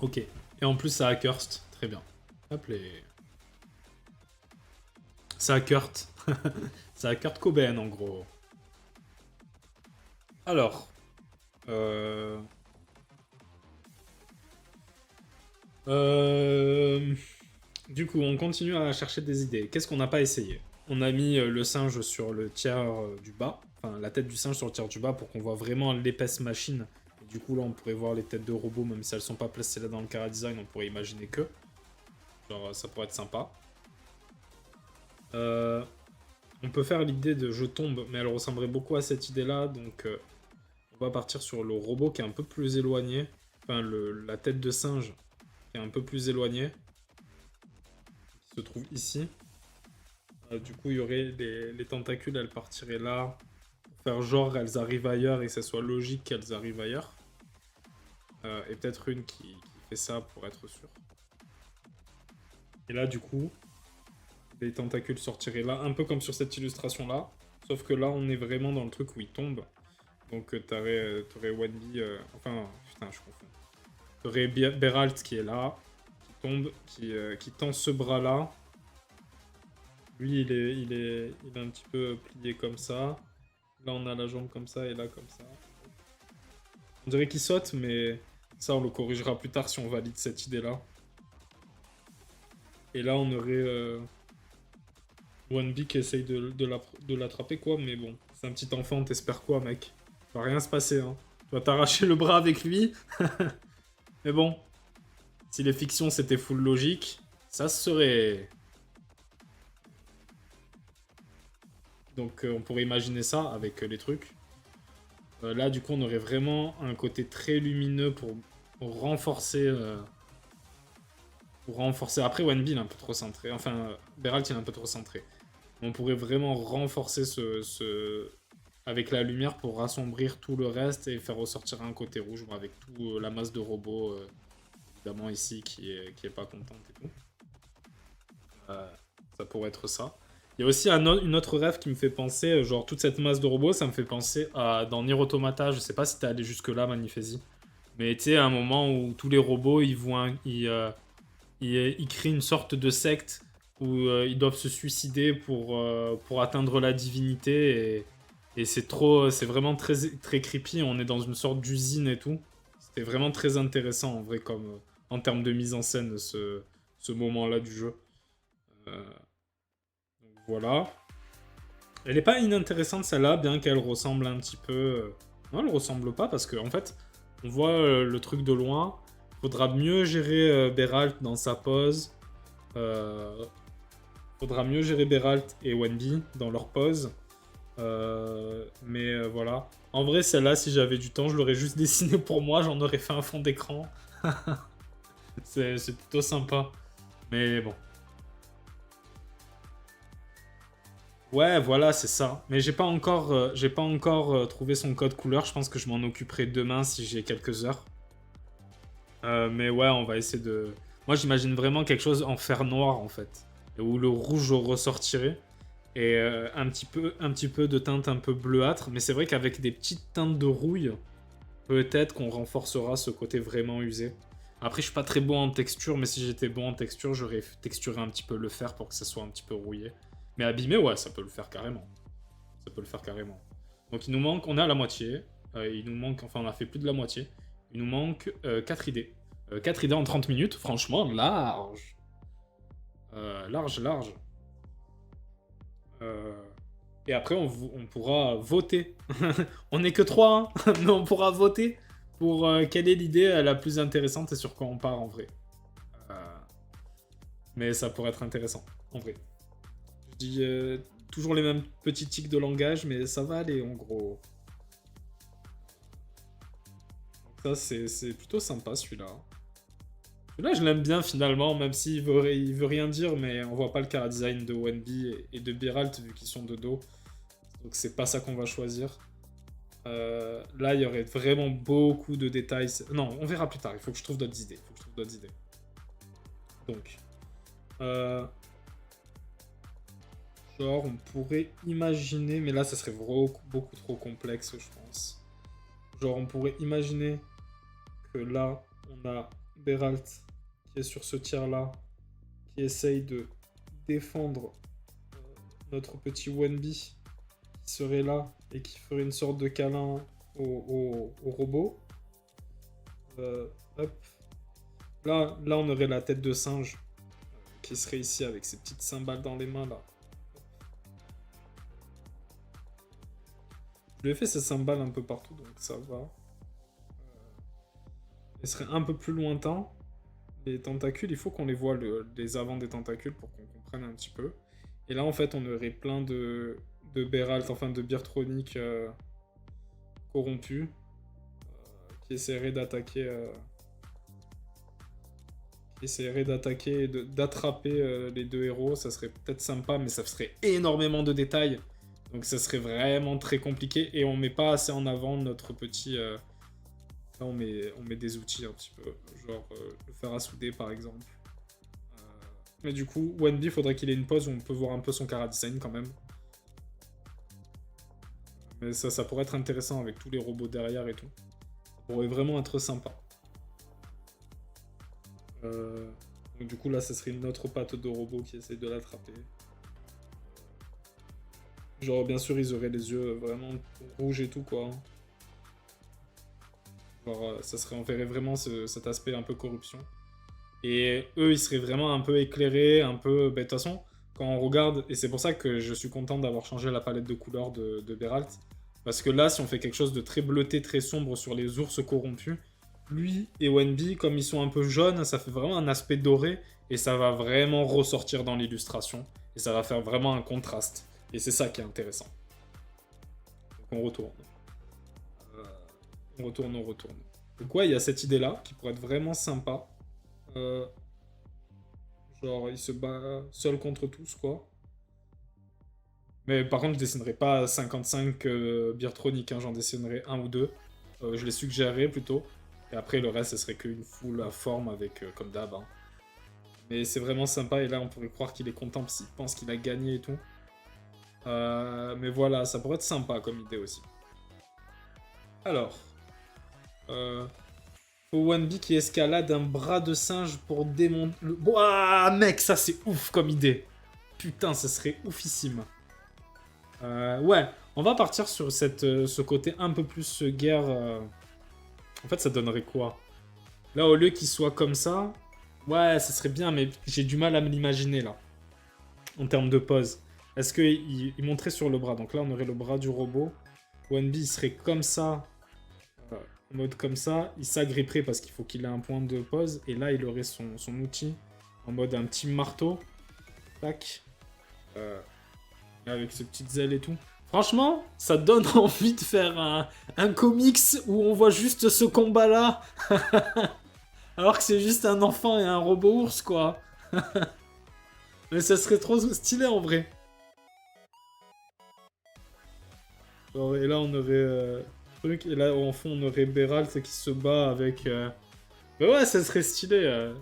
Ok. Et en plus, ça a Curst. Très bien. Hop les. Ça a Kurt. Ça a Kurt Cobain, en gros. Alors. Euh... euh, Du coup, on continue à chercher des idées. Qu'est-ce qu'on n'a pas essayé? On a mis le singe sur le tiers du bas. Enfin, la tête du singe sur le tiers du bas pour qu'on voit vraiment l'épaisse machine. Et du coup, là, on pourrait voir les têtes de robots, même si elles sont pas placées là dans le Cara Design, on pourrait imaginer que. Genre, ça pourrait être sympa. On peut faire l'idée de je tombe, mais elle ressemblerait beaucoup à cette idée-là, donc on va partir sur le robot qui est un peu plus éloigné. Enfin, la tête de singe qui est un peu plus éloignée. Qui se trouve ici. Du coup, il y aurait les tentacules, elles partiraient là. Pour faire genre, elles arrivent ailleurs et que ça soit logique qu'elles arrivent ailleurs. Et peut-être une qui fait ça pour être sûr. Et là, du coup, les tentacules sortiraient là, un peu comme sur cette illustration-là. Sauf que là, on est vraiment dans le truc où ils tombent. Donc t'aurais Wanby... enfin, putain, je confonds. T'aurais Beralt qui est là, qui tombe, qui tend ce bras-là. Lui, il est un petit peu plié comme ça. Là, on a la jambe comme ça et là comme ça. On dirait qu'il saute, mais ça, on le corrigera plus tard si on valide cette idée-là. Et là, on aurait One B qui essaye de l'attraper, quoi. Mais bon, c'est un petit enfant, t'espères quoi, mec? Il va rien se passer, hein. Tu vas t'arracher le bras avec lui. Mais bon, si les fictions c'était full logique, ça se serait... Donc on pourrait imaginer ça avec les trucs. Là, du coup, on aurait vraiment un côté très lumineux pour renforcer... pour renforcer... Après, Wenby, il est un peu trop centré. Enfin, Beralt, il est un peu trop centré. On pourrait vraiment renforcer avec la lumière pour assombrir tout le reste et faire ressortir un côté rouge avec toute la masse de robots, évidemment, ici, qui est pas contente et tout. Ça pourrait être ça. Il y a aussi une autre rêve qui me fait penser, genre toute cette masse de robots, ça me fait penser à dans Nier Automata, je sais pas si t'es allé jusque-là, Magnifizi. Mais tu sais, à un moment où tous les robots, ils créent une sorte de secte où ils doivent se suicider pour atteindre la divinité. Et c'est vraiment très, très creepy. On est dans une sorte d'usine et tout. C'était vraiment très intéressant en vrai, comme en termes de mise en scène, ce moment-là du jeu. Donc voilà. Elle est pas inintéressante celle-là, bien qu'elle ressemble un petit peu. Non, elle ressemble pas parce qu'en fait, on voit le truc de loin. Faudra mieux gérer Beralt dans sa pose. Faudra mieux gérer Beralt et Wendy dans leur pose. Mais voilà. En vrai, celle-là, si j'avais du temps, je l'aurais juste dessinée pour moi. J'en aurais fait un fond d'écran. C'est plutôt sympa. Mais bon. Ouais, voilà, c'est ça. Mais j'ai pas encore trouvé son code couleur. Je pense que je m'en occuperai demain si j'ai quelques heures. Mais ouais, on va essayer de... Moi, j'imagine vraiment quelque chose en fer noir, en fait. Où le rouge ressortirait. Et un petit peu de teinte un peu bleuâtre. Mais c'est vrai qu'avec des petites teintes de rouille, peut-être qu'on renforcera ce côté vraiment usé. Après, je suis pas très bon en texture, mais si j'étais bon en texture, j'aurais texturé un petit peu le fer pour que ça soit un petit peu rouillé. Mais abîmé, ouais, ça peut le faire carrément. Ça peut le faire carrément. Donc il nous manque, on est à la moitié. Il nous manque, enfin on a fait plus de la moitié. Il nous manque 4 idées. 4 idées en 30 minutes, franchement, large. Large, large. Et après, on pourra voter. On n'est que 3, hein, mais on pourra voter pour quelle est l'idée la plus intéressante et sur quoi on part en vrai. Euh, Mais ça pourrait être intéressant, en vrai. Je dis toujours les mêmes petits tics de langage, mais ça va aller en gros. Ça, c'est plutôt sympa celui-là. Celui-là, je l'aime bien finalement, même s'il veut rien dire, mais on voit pas le chara design de Wenby et de Beralt vu qu'ils sont de dos. Donc c'est pas ça qu'on va choisir. Là, il y aurait vraiment beaucoup de détails. Non, on verra plus tard. Il faut que je trouve d'autres idées. Donc, genre, on pourrait imaginer, mais là, ça serait beaucoup trop complexe, je pense. Genre, on pourrait imaginer que là, on a Beralt qui est sur ce tiers-là, qui essaye de défendre notre petit Wenby qui serait là et qui ferait une sorte de câlin au robot. Hop. Là, on aurait la tête de singe qui serait ici avec ses petites cymbales dans les mains là. Je lui ai fait ces cymbales un peu partout, donc ça va. Il serait un peu plus lointain. Les tentacules, il faut qu'on les voit, les avants des tentacules, pour qu'on comprenne un petit peu. Et là, en fait, on aurait plein de Beralt, enfin de Byrtronic corrompus, qui essaieraient d'attaquer... et d'attraper les deux héros. Ça serait peut-être sympa, mais ça serait énormément de détails. Donc ça serait vraiment très compliqué. Et on met pas assez en avant notre petit... Là, on met des outils un petit peu. Genre le fer à souder, par exemple. Mais du coup, Wendy, faudrait qu'il ait une pause où on peut voir un peu son chara design quand même. Mais ça pourrait être intéressant avec tous les robots derrière et tout. Ça pourrait vraiment être sympa. Donc du coup là ça serait une autre patte de robot qui essaie de l'attraper. Genre bien sûr ils auraient les yeux vraiment rouges et tout quoi. Genre, on verrait vraiment cet aspect un peu corruption. Et eux, ils seraient vraiment un peu éclairés, un peu... De toute façon, quand on regarde... Et c'est pour ça que je suis content d'avoir changé la palette de couleurs de Beralt. Parce que là, si on fait quelque chose de très bleuté, très sombre sur les ours corrompus, lui et Wenby, comme ils sont un peu jaunes, ça fait vraiment un aspect doré. Et ça va vraiment ressortir dans l'illustration. Et ça va faire vraiment un contraste. Et c'est ça qui est intéressant. Donc on retourne. On retourne. Donc ouais, il y a cette idée-là qui pourrait être vraiment sympa. Euh, Genre, il se bat seul contre tous, quoi. Mais par contre, je dessinerai pas 55 Beertronic, hein, j'en dessinerai un ou deux. Je les suggérerai plutôt. Et après, le reste, ce serait qu'une foule à forme avec, comme d'hab. Hein. Mais c'est vraiment sympa, et là, on pourrait croire qu'il est content parce qu'il pense qu'il a gagné et tout. Mais voilà, ça pourrait être sympa comme idée aussi. Alors. Faut Wanby qui escalade un bras de singe pour démonter... Ouah, mec, ça c'est ouf comme idée. Putain, ça serait oufissime. Ouais, on va partir sur ce côté un peu plus guerre. En fait, ça donnerait quoi? Là, au lieu qu'il soit comme ça, ouais, ça serait bien, mais j'ai du mal à me l'imaginer là. En termes de pose. Est-ce qu'il montrait sur le bras? Donc là, on aurait le bras du robot. Wanby, il serait comme ça. En mode comme ça, il s'agripperait parce qu'il faut qu'il ait un point de pause. Et là, il aurait son outil en mode un petit marteau. Tac. Avec ses petites ailes et tout. Franchement, ça donne envie de faire un comics où on voit juste ce combat-là. Alors que c'est juste un enfant et un robot ours, quoi. Mais ça serait trop stylé en vrai. Alors, et là, on aurait... truc, et là, en fond, on aurait Beralt qui se bat avec... Mais ouais, ça serait stylé.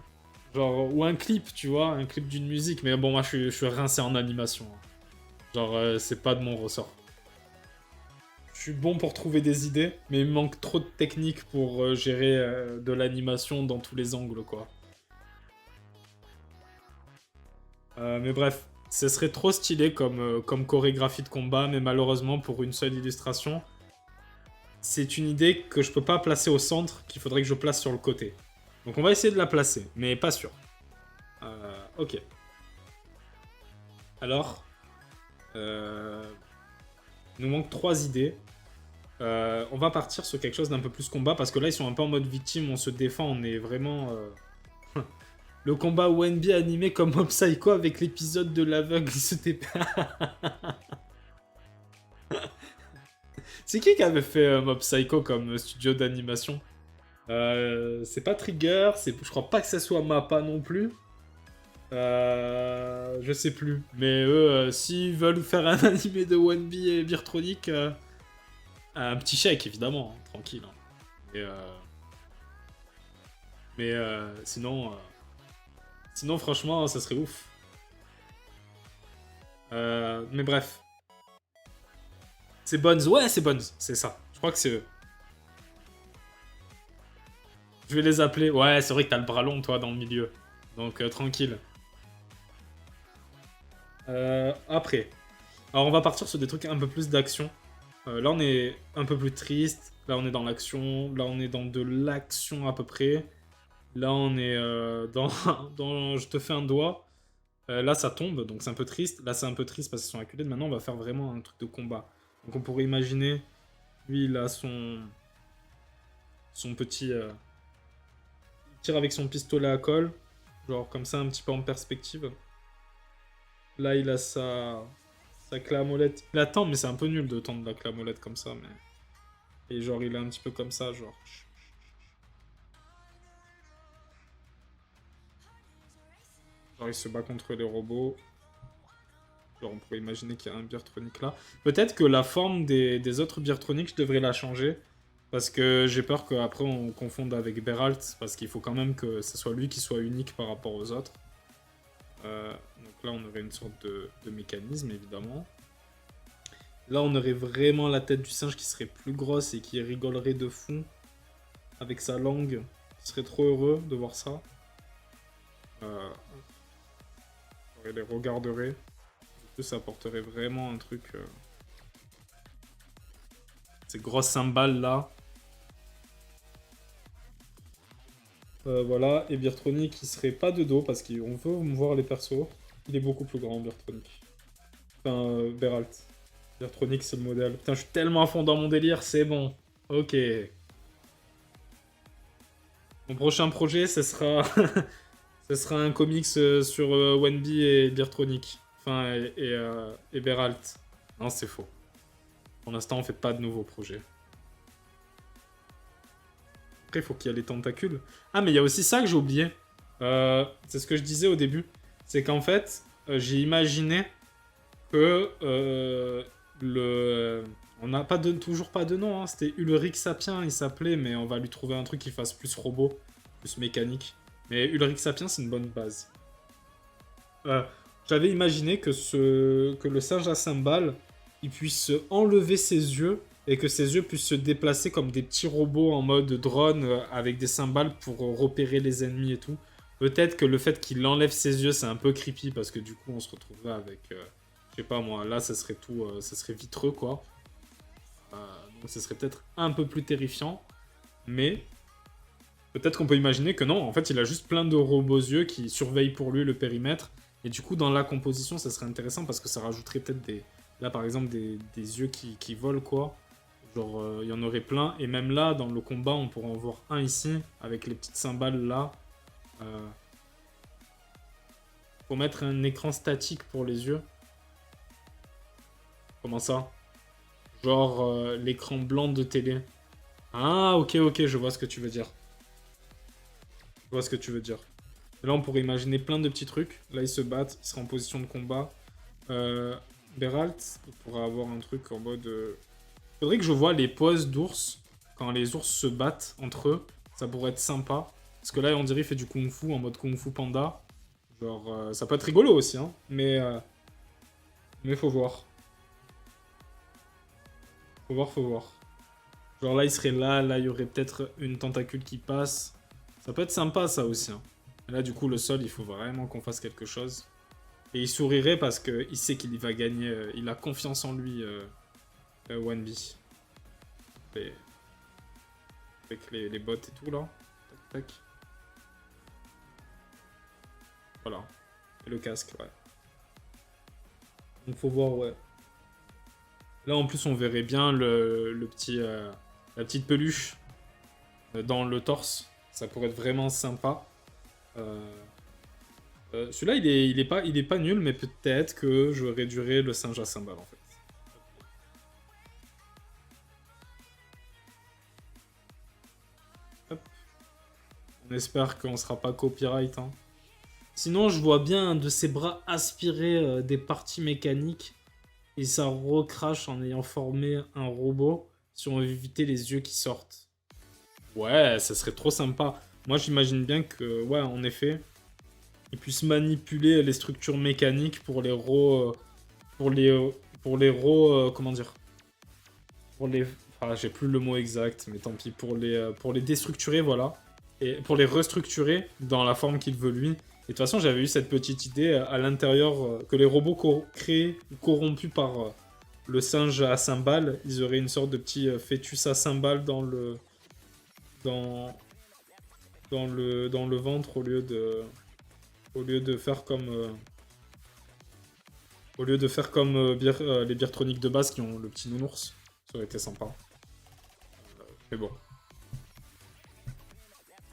Genre, ou un clip, tu vois, un clip d'une musique. Mais bon, moi, je suis rincé en animation. Hein. Genre, c'est pas de mon ressort. Je suis bon pour trouver des idées, mais il me manque trop de technique pour gérer de l'animation dans tous les angles, quoi. Mais bref, ce serait trop stylé comme chorégraphie de combat, mais malheureusement, pour une seule illustration, c'est une idée que je peux pas placer au centre, qu'il faudrait que je place sur le côté. Donc on va essayer de la placer, mais pas sûr. Ok. Alors, il nous manque 3 idées. On va partir sur quelque chose d'un peu plus combat, parce que là, ils sont un peu en mode victime, on se défend, on est vraiment... Le combat Wenby animé comme Mob Psycho avec l'épisode de l'aveugle, c'était... C'est qui avait fait Mob Psycho comme studio d'animation? C'est pas Trigger, je crois pas que ça soit Mappa non plus. Je sais plus. Mais eux, s'ils veulent faire un animé de Wenby et Beertronic, un petit chèque évidemment, hein, tranquille. Hein. Mais sinon, sinon franchement, ça serait ouf. Mais bref. C'est Bones, ouais, c'est Bones, c'est ça. Je crois que c'est eux. Je vais les appeler. Ouais, c'est vrai que t'as le bras long, toi, dans le milieu. Donc, tranquille. Après. Alors, on va partir sur des trucs un peu plus d'action. Là, on est un peu plus triste. Là, on est dans l'action. Là, on est dans de l'action à peu près. Là, on est dans Je te fais un doigt. Là, ça tombe, donc c'est un peu triste. Là, c'est un peu triste parce qu'ils sont acculés. Maintenant, on va faire vraiment un truc de combat. Donc, on pourrait imaginer... Lui, il a son petit... il tire avec son pistolet à colle. Genre comme ça, un petit peu en perspective. Là, il a sa clé à molette. Il attend, mais c'est un peu nul de tendre la clé à molette comme ça. Mais... Et genre, il est un petit peu comme ça, genre... Genre, il se bat contre les robots. Genre, on pourrait imaginer qu'il y a un Beertronic là. Peut-être que la forme des autres Beertronic, je devrais la changer. Parce que j'ai peur qu'après on confonde avec Beralt, parce qu'il faut quand même que ce soit lui qui soit unique par rapport aux autres. Donc là on aurait une sorte de mécanisme évidemment. Là on aurait vraiment la tête du singe qui serait plus grosse et qui rigolerait de fou. Avec sa langue. Je serais trop heureux de voir ça. Il les regarderait. En plus ça apporterait vraiment un truc... Ces grosses cymbales là. Voilà, et Birtronic, il serait pas de dos, parce qu'on veut me voir les persos. Il est beaucoup plus grand, Birtronic. Enfin, Beralt. Birtronic, c'est le modèle. Putain, je suis tellement à fond dans mon délire, c'est bon. Ok. Mon prochain projet, ce sera... ce sera un comics sur Wenby et Birtronic. Enfin, et Beralt. Non, c'est faux. Pour l'instant, on fait pas de nouveaux projets. Après, il faut qu'il y ait les tentacules. Ah, mais il y a aussi ça que j'ai oublié. C'est ce que je disais au début. C'est qu'en fait, j'ai imaginé que on n'a pas toujours pas de nom. Hein. C'était Ulrich Sapien, il s'appelait, mais on va lui trouver un truc qui fasse plus robot, plus mécanique. Mais Ulrich Sapien, c'est une bonne base. J'avais imaginé que le singe à cymbales, il puisse enlever ses yeux et que ses yeux puissent se déplacer comme des petits robots en mode drone avec des cymbales pour repérer les ennemis et tout. Peut-être que le fait qu'il enlève ses yeux, c'est un peu creepy parce que du coup, on se retrouverait avec... je sais pas moi, là, ça serait tout... ça serait vitreux, quoi. Donc, ça serait peut-être un peu plus terrifiant. Mais... peut-être qu'on peut imaginer que non, en fait, il a juste plein de robots yeux qui surveillent pour lui le périmètre. Et du coup, dans la composition, ça serait intéressant parce que ça rajouterait peut-être des... là, par exemple, des yeux qui volent, quoi. Genre, il y en aurait plein. Et même là, dans le combat, on pourrait en voir un ici, avec les petites cymbales là. Faut mettre un écran statique pour les yeux. Comment ça? Genre, l'écran blanc de télé. Ah, ok, ok, je vois ce que tu veux dire. Je vois ce que tu veux dire. Et là, on pourrait imaginer plein de petits trucs. Là, ils se battent, ils seraient en position de combat. Beralt, il pourrait avoir un truc en mode... faudrait que je vois les poses d'ours quand les ours se battent entre eux. Ça pourrait être sympa. Parce que là, on dirait qu'il fait du kung-fu en mode kung-fu panda. Genre, ça peut être rigolo aussi, hein. Mais faut voir. Faut voir, faut voir. Genre là, il serait là, il y aurait peut-être une tentacule qui passe. Ça peut être sympa, ça aussi, hein. Et là, du coup, le sol, il faut vraiment qu'on fasse quelque chose. Et il sourirait parce qu'il sait qu'il va gagner. Il a confiance en lui, Wanby. Avec les bots et tout, là. Tac, tac. Voilà. Et le casque, ouais. Donc faut voir, ouais. Là, en plus, on verrait bien le petit, la petite peluche dans le torse. Ça pourrait être vraiment sympa. Celui-là, il est pas nul, mais peut-être que je réduirais le singe à cymbales, en fait. Hop. On espère qu'on sera pas copyright, hein. Sinon, je vois bien un de ses bras aspirer des parties mécaniques et ça recrache en ayant formé un robot si on veut éviter les yeux qui sortent. Ouais, ça serait trop sympa. Moi, j'imagine bien que, ouais, en effet, il puisse manipuler les structures mécaniques pour les comment dire, pour les, enfin, j'ai plus le mot exact, mais tant pis, pour les déstructurer, voilà, et pour les restructurer dans la forme qu'il veut lui. Et de toute façon, j'avais eu cette petite idée à l'intérieur que les robots créés ou corrompus par le singe à cymbales, ils auraient une sorte de petit fœtus à cymbales dans le ventre au lieu de faire comme les Birtronics de base qui ont le petit nounours. Ça aurait été sympa. Mais bon.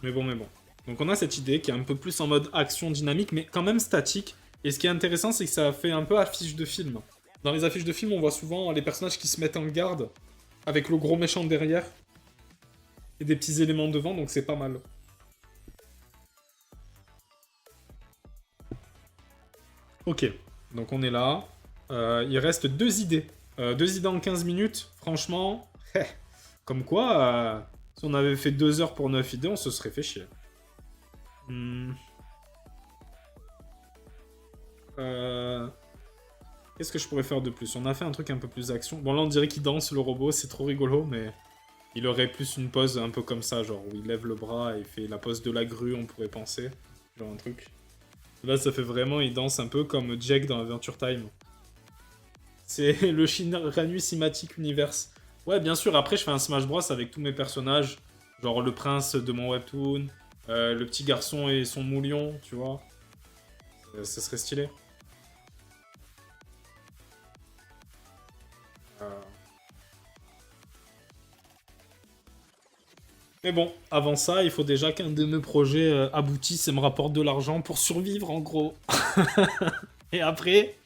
Mais bon. Donc on a cette idée qui est un peu plus en mode action dynamique, mais quand même statique. Et ce qui est intéressant, c'est que ça fait un peu affiche de film. Dans les affiches de film, on voit souvent les personnages qui se mettent en garde, avec le gros méchant derrière, et des petits éléments devant, donc c'est pas mal. Ok, donc on est là. Il reste 2 idées. 2 idées en 15 minutes, franchement, comme quoi, si on avait fait 2 heures pour 9 idées, on se serait fait chier. Qu'est-ce que je pourrais faire de plus? On a fait un truc un peu plus action. Bon, là, on dirait qu'il danse, le robot, c'est trop rigolo, mais il aurait plus une pose un peu comme ça, genre où il lève le bras et il fait la pose de la grue, on pourrait penser. Genre un truc. Là, ça fait vraiment, il danse un peu comme Jack dans Adventure Time. C'est le Shinranui Cinematic Universe. Ouais, bien sûr, après, je fais un Smash Bros avec tous mes personnages. Genre le prince de mon webtoon, Le petit garçon et son moulion, tu vois. Ça serait stylé. Euh, Mais bon, avant ça, il faut déjà qu'un de mes projets aboutisse et me rapporte de l'argent pour survivre, en gros. Et après,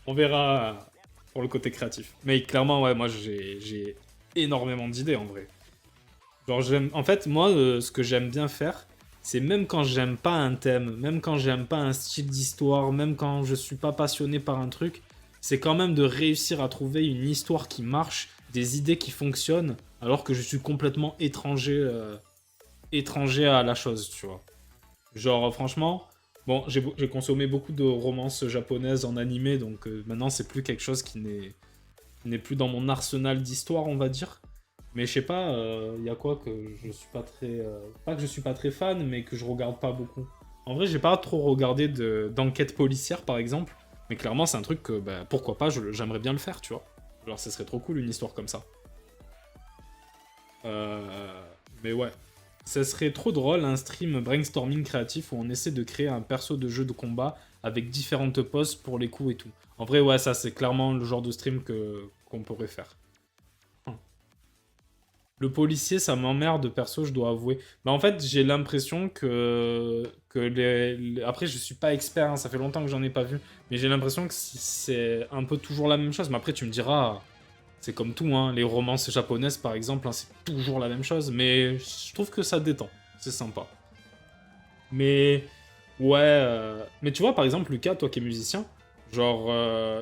on verra pour le côté créatif. Mais clairement, ouais, moi, j'ai énormément d'idées, en vrai. Genre, en fait, moi, ce que j'aime bien faire, c'est même quand j'aime pas un thème, même quand j'aime pas un style d'histoire, même quand je suis pas passionné par un truc, c'est quand même de réussir à trouver une histoire qui marche, des idées qui fonctionnent, alors que je suis complètement étranger à la chose, tu vois. Genre, franchement, bon, j'ai consommé beaucoup de romances japonaises en animé, donc maintenant, c'est plus quelque chose qui n'est plus dans mon arsenal d'histoire, on va dire. Mais je sais pas, il y a quoi que je suis pas très... pas que je suis pas très fan, mais que je regarde pas beaucoup. En vrai, j'ai pas trop regardé d'enquête policière, par exemple. Mais clairement, c'est un truc que, bah, pourquoi pas, j'aimerais bien le faire, tu vois. Genre, ce serait trop cool, une histoire comme ça. Mais ouais. Ça serait trop drôle, un stream brainstorming créatif où on essaie de créer un perso de jeu de combat avec différentes poses pour les coups et tout. En vrai, ouais, ça, c'est clairement le genre de stream qu'on pourrait faire. Le policier, ça m'emmerde, perso, je dois avouer. Bah, en fait, j'ai l'impression que Après, je suis pas expert, hein, ça fait longtemps que j'en ai pas vu, mais j'ai l'impression que c'est un peu toujours la même chose. Mais après, tu me diras, c'est comme tout, hein, les romances japonaises, par exemple, hein, c'est toujours la même chose, mais je trouve que ça détend, c'est sympa. Mais, ouais, mais tu vois, par exemple, Lucas, toi qui es musicien, genre,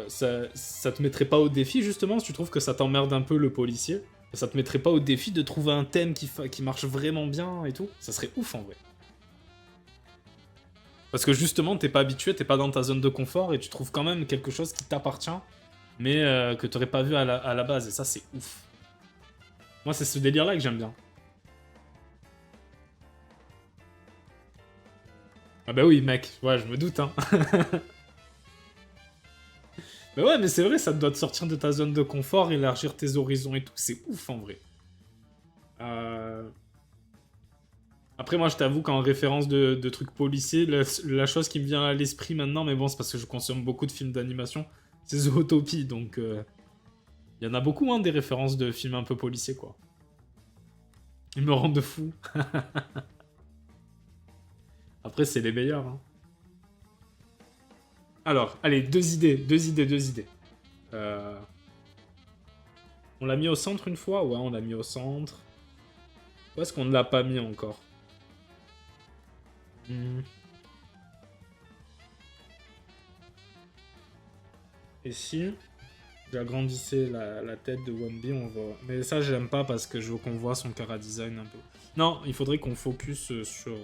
ça te mettrait pas au défi, justement, si tu trouves que ça t'emmerde un peu le policier? Ça te mettrait pas au défi de trouver un thème qui marche vraiment bien et tout? Ça serait ouf en vrai. Parce que justement, t'es pas habitué, t'es pas dans ta zone de confort et tu trouves quand même quelque chose qui t'appartient, mais que t'aurais pas vu à la base. Et ça, c'est ouf. Moi, c'est ce délire-là que j'aime bien. Ah bah oui, mec, ouais, je me doute, hein. Mais ouais, mais c'est vrai, ça doit te sortir de ta zone de confort, élargir tes horizons et tout. C'est ouf en vrai. Euh... Après, moi, je t'avoue qu'en référence de trucs policiers, la chose qui me vient à l'esprit maintenant, mais bon, c'est parce que je consomme beaucoup de films d'animation, c'est Zootopie, donc il y en a beaucoup, hein, des références de films un peu policiers, quoi. Ils me rendent fou. Après, c'est les meilleurs, hein. Alors, allez, deux idées. Euh, On l'a mis au centre une fois? Ouais, on l'a mis au centre. Où est-ce qu'on ne l'a pas mis encore? Hmm. Et si j'agrandissais la tête de Wambi, on va... Mais ça, j'aime pas parce que je veux qu'on voit son cara design un peu. Non, il faudrait qu'on focus sur...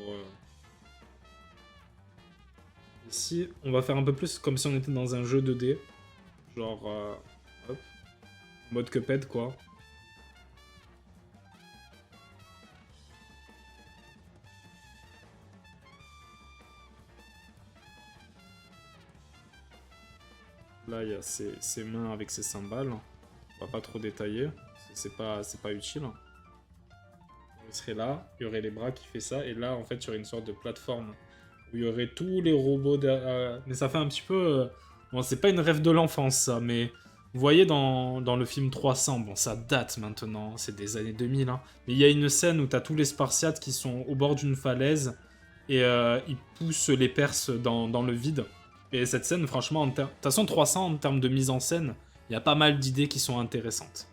Ici, on va faire un peu plus comme si on était dans un jeu 2D. Genre... hop. Mode Cuphead, quoi. Là, il y a ses mains avec ses cymbales. On va pas trop détailler. C'est pas utile. Il serait là, il y aurait les bras qui fait ça, et là, en fait, il y aurait une sorte de plateforme où il y aurait tous les robots derrière. Mais ça fait un petit peu... Bon, c'est pas une rêve de l'enfance, ça, mais... Vous voyez dans le film 300, bon, ça date maintenant, c'est des années 2000, hein, mais il y a une scène où t'as tous les Spartiates qui sont au bord d'une falaise, et ils poussent les Perses dans le vide. Et cette scène, franchement, de toute façon, 300, en termes de mise en scène, il y a pas mal d'idées qui sont intéressantes.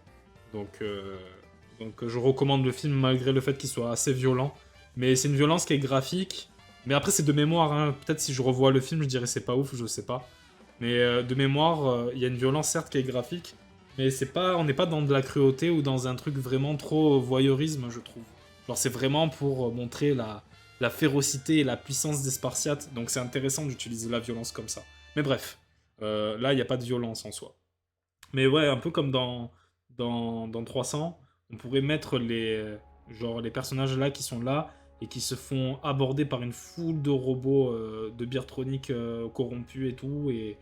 Donc, je recommande le film malgré le fait qu'il soit assez violent. Mais c'est une violence qui est graphique. Mais après, c'est de mémoire, hein. Peut-être si je revois le film, je dirais c'est pas ouf, je sais pas. Mais de mémoire, il y a une violence certes qui est graphique. Mais c'est pas, on n'est pas dans de la cruauté ou dans un truc vraiment trop voyeurisme, je trouve. Genre, c'est vraiment pour montrer la férocité et la puissance des Spartiates. Donc, c'est intéressant d'utiliser la violence comme ça. Mais bref, là, il n'y a pas de violence en soi. Mais ouais, un peu comme dans 300, on pourrait mettre genre, les personnages là qui sont là et qui se font aborder par une foule de robots de Biertronic corrompus et tout, et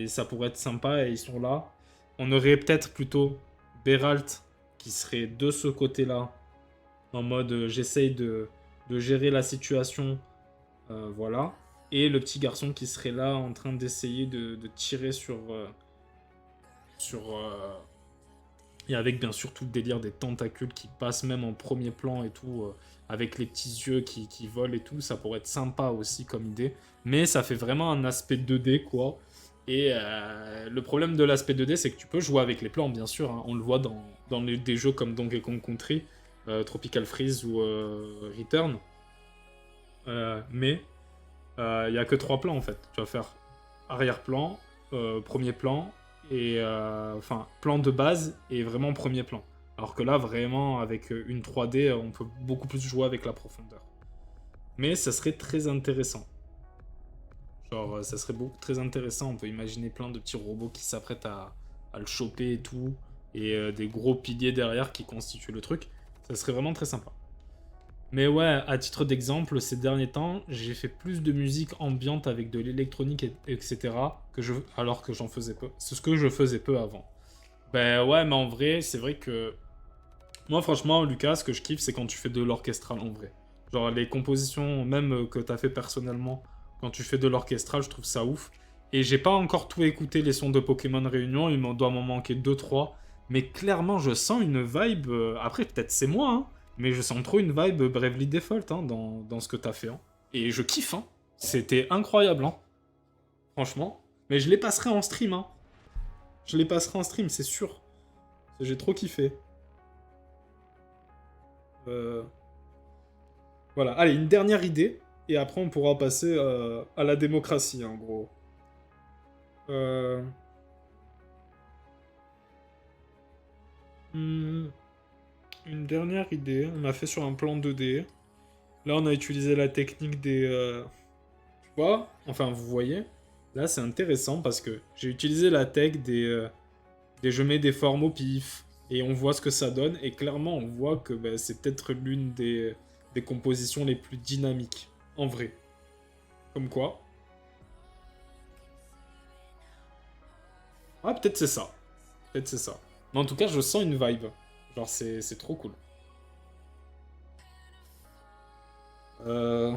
ça pourrait être sympa, et ils sont là. On aurait peut-être plutôt Beralt qui serait de ce côté-là, en mode j'essaye de gérer la situation, voilà. Et le petit garçon qui serait là en train d'essayer de tirer sur et avec bien sûr tout le délire des tentacules qui passent même en premier plan et tout, avec les petits yeux qui volent et tout, ça pourrait être sympa aussi comme idée. Mais ça fait vraiment un aspect 2D, quoi. Et le problème de l'aspect 2D, c'est que tu peux jouer avec les plans, bien sûr, hein. On le voit dans des jeux comme Donkey Kong Country, Tropical Freeze ou Return. Mais il n'y a que 3 plans, en fait. Tu vas faire arrière-plan, premier plan, et enfin plan de base et vraiment premier plan. Alors que là, vraiment, avec une 3D, on peut beaucoup plus jouer avec la profondeur. Mais ça serait très intéressant. Genre, ça serait beaucoup très intéressant. On peut imaginer plein de petits robots qui s'apprêtent à le choper et tout. Et des gros piliers derrière qui constituent le truc. Ça serait vraiment très sympa. Mais ouais, à titre d'exemple, ces derniers temps, j'ai fait plus de musique ambiante avec de l'électronique, etc. Alors que j'en faisais peu. C'est ce que je faisais peu avant. Ben ouais, mais en vrai, c'est vrai que... Moi, franchement, Lucas, ce que je kiffe, c'est quand tu fais de l'orchestral en vrai. Genre, les compositions, même que t'as fait personnellement, quand tu fais de l'orchestral, je trouve ça ouf. Et j'ai pas encore tout écouté les sons de Pokémon Réunion, il m'en doit m'en manquer deux trois. Mais clairement, je sens une vibe... Après, peut-être c'est moi, hein, mais je sens trop une vibe Bravely Default hein, dans ce que t'as fait. Hein. Et je kiffe, hein. C'était incroyable, hein. Franchement. Mais je les passerai en stream, hein. Je les passerai en stream, c'est sûr. J'ai trop kiffé. Euh, Voilà, allez, une dernière idée, et après on pourra passer à la démocratie, en gros. Euh... hmm, Une dernière idée, on a fait sur un plan 2D. Là, on a utilisé la technique des... Tu vois? Enfin, vous voyez? Là, c'est intéressant parce que j'ai utilisé la tech des je mets des formes au pif, et on voit ce que ça donne, et clairement, on voit que bah, c'est peut-être l'une des compositions les plus dynamiques, en vrai. Comme quoi. Ah, peut-être c'est ça. Peut-être c'est ça. Mais en tout cas, je sens une vibe. Genre, c'est trop cool. Euh...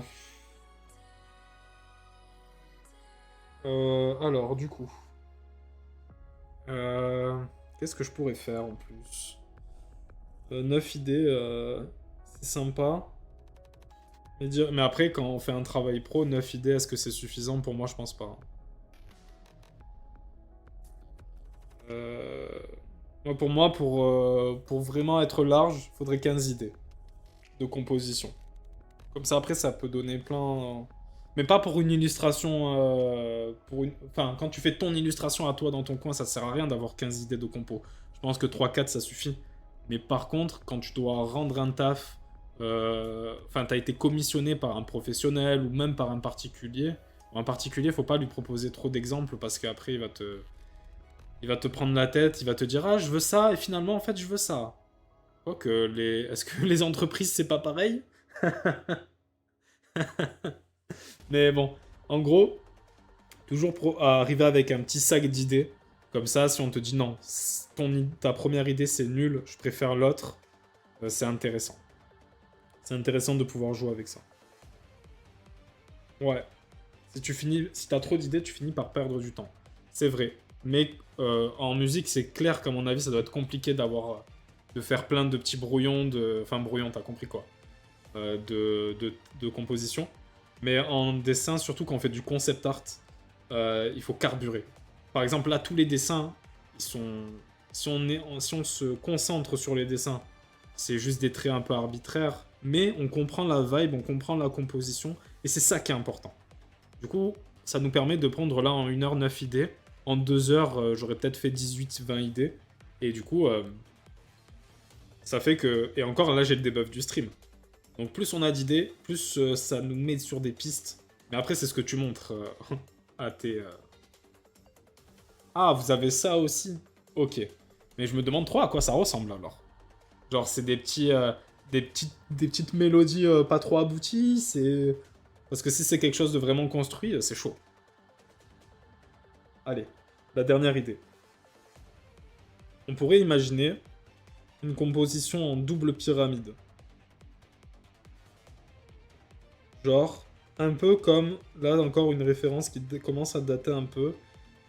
alors, du coup. Euh, Qu'est-ce que je pourrais faire en plus 9 idées, c'est sympa. Mais après, quand on fait un travail pro, 9 idées, est-ce que c'est suffisant? Pour moi, je pense pas. Euh... Pour moi, pour vraiment être large, il faudrait 15 idées de composition. Comme ça, après, ça peut donner plein... Mais pas pour une illustration... Enfin, quand tu fais ton illustration à toi dans ton coin, ça sert à rien d'avoir 15 idées de compo. Je pense que 3-4, ça suffit. Mais par contre, quand tu dois rendre un taf... Enfin, t'as été commissionné par un professionnel ou même par un particulier. Un particulier, faut pas lui proposer trop d'exemples parce qu'après, il va te prendre la tête, il va te dire « Ah, je veux ça, et finalement, en fait, je veux ça. » Quoique, est-ce que les entreprises, c'est pas pareil? Mais bon, en gros, toujours arriver avec un petit sac d'idées. Comme ça, si on te dit non, ta première idée c'est nul, je préfère l'autre, c'est intéressant. C'est intéressant de pouvoir jouer avec ça. Ouais. Si t'as trop d'idées, tu finis par perdre du temps. C'est vrai. Mais en musique, c'est clair qu'à mon avis, ça doit être compliqué de faire plein de petits brouillons Enfin, brouillons, t'as compris quoi. De composition. Mais en dessin, surtout quand on fait du concept art, il faut carburer. Par exemple, là, tous les dessins, ils sont... Si on se concentre sur les dessins, c'est juste des traits un peu arbitraires, mais on comprend la vibe, on comprend la composition, et c'est ça qui est important. Du coup, ça nous permet de prendre là en 1 heure 9 idées. En 2 heures, j'aurais peut-être fait 18-20 idées. Et du coup, ça fait que... Et encore, là, j'ai le debuff du stream. Donc plus on a d'idées, plus ça nous met sur des pistes. Mais après, c'est ce que tu montres à tes... Ah, vous avez ça aussi? Ok. Mais je me demande trop à quoi ça ressemble alors. Genre, c'est des petites mélodies pas trop abouties, c'est... Parce que si c'est quelque chose de vraiment construit, c'est chaud. Allez, la dernière idée. On pourrait imaginer une composition en double pyramide. Genre, un peu comme, là encore une référence qui commence à dater un peu.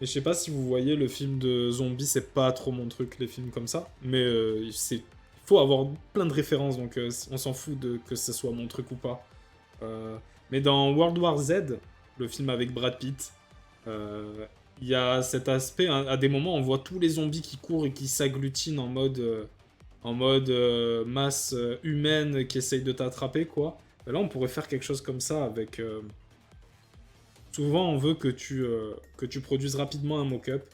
Mais je sais pas si vous voyez le film de zombies, c'est pas trop mon truc, les films comme ça. Mais il faut avoir plein de références, donc on s'en fout de que ce soit mon truc ou pas. Euh, mais dans World War Z, le film avec Brad Pitt, euh, il y a cet aspect, hein, à des moments, on voit tous les zombies qui courent et qui s'agglutinent en mode masse humaine qui essaye de t'attraper, quoi. Et là, on pourrait faire quelque chose comme ça avec... souvent, on veut que tu produises rapidement un mock-up.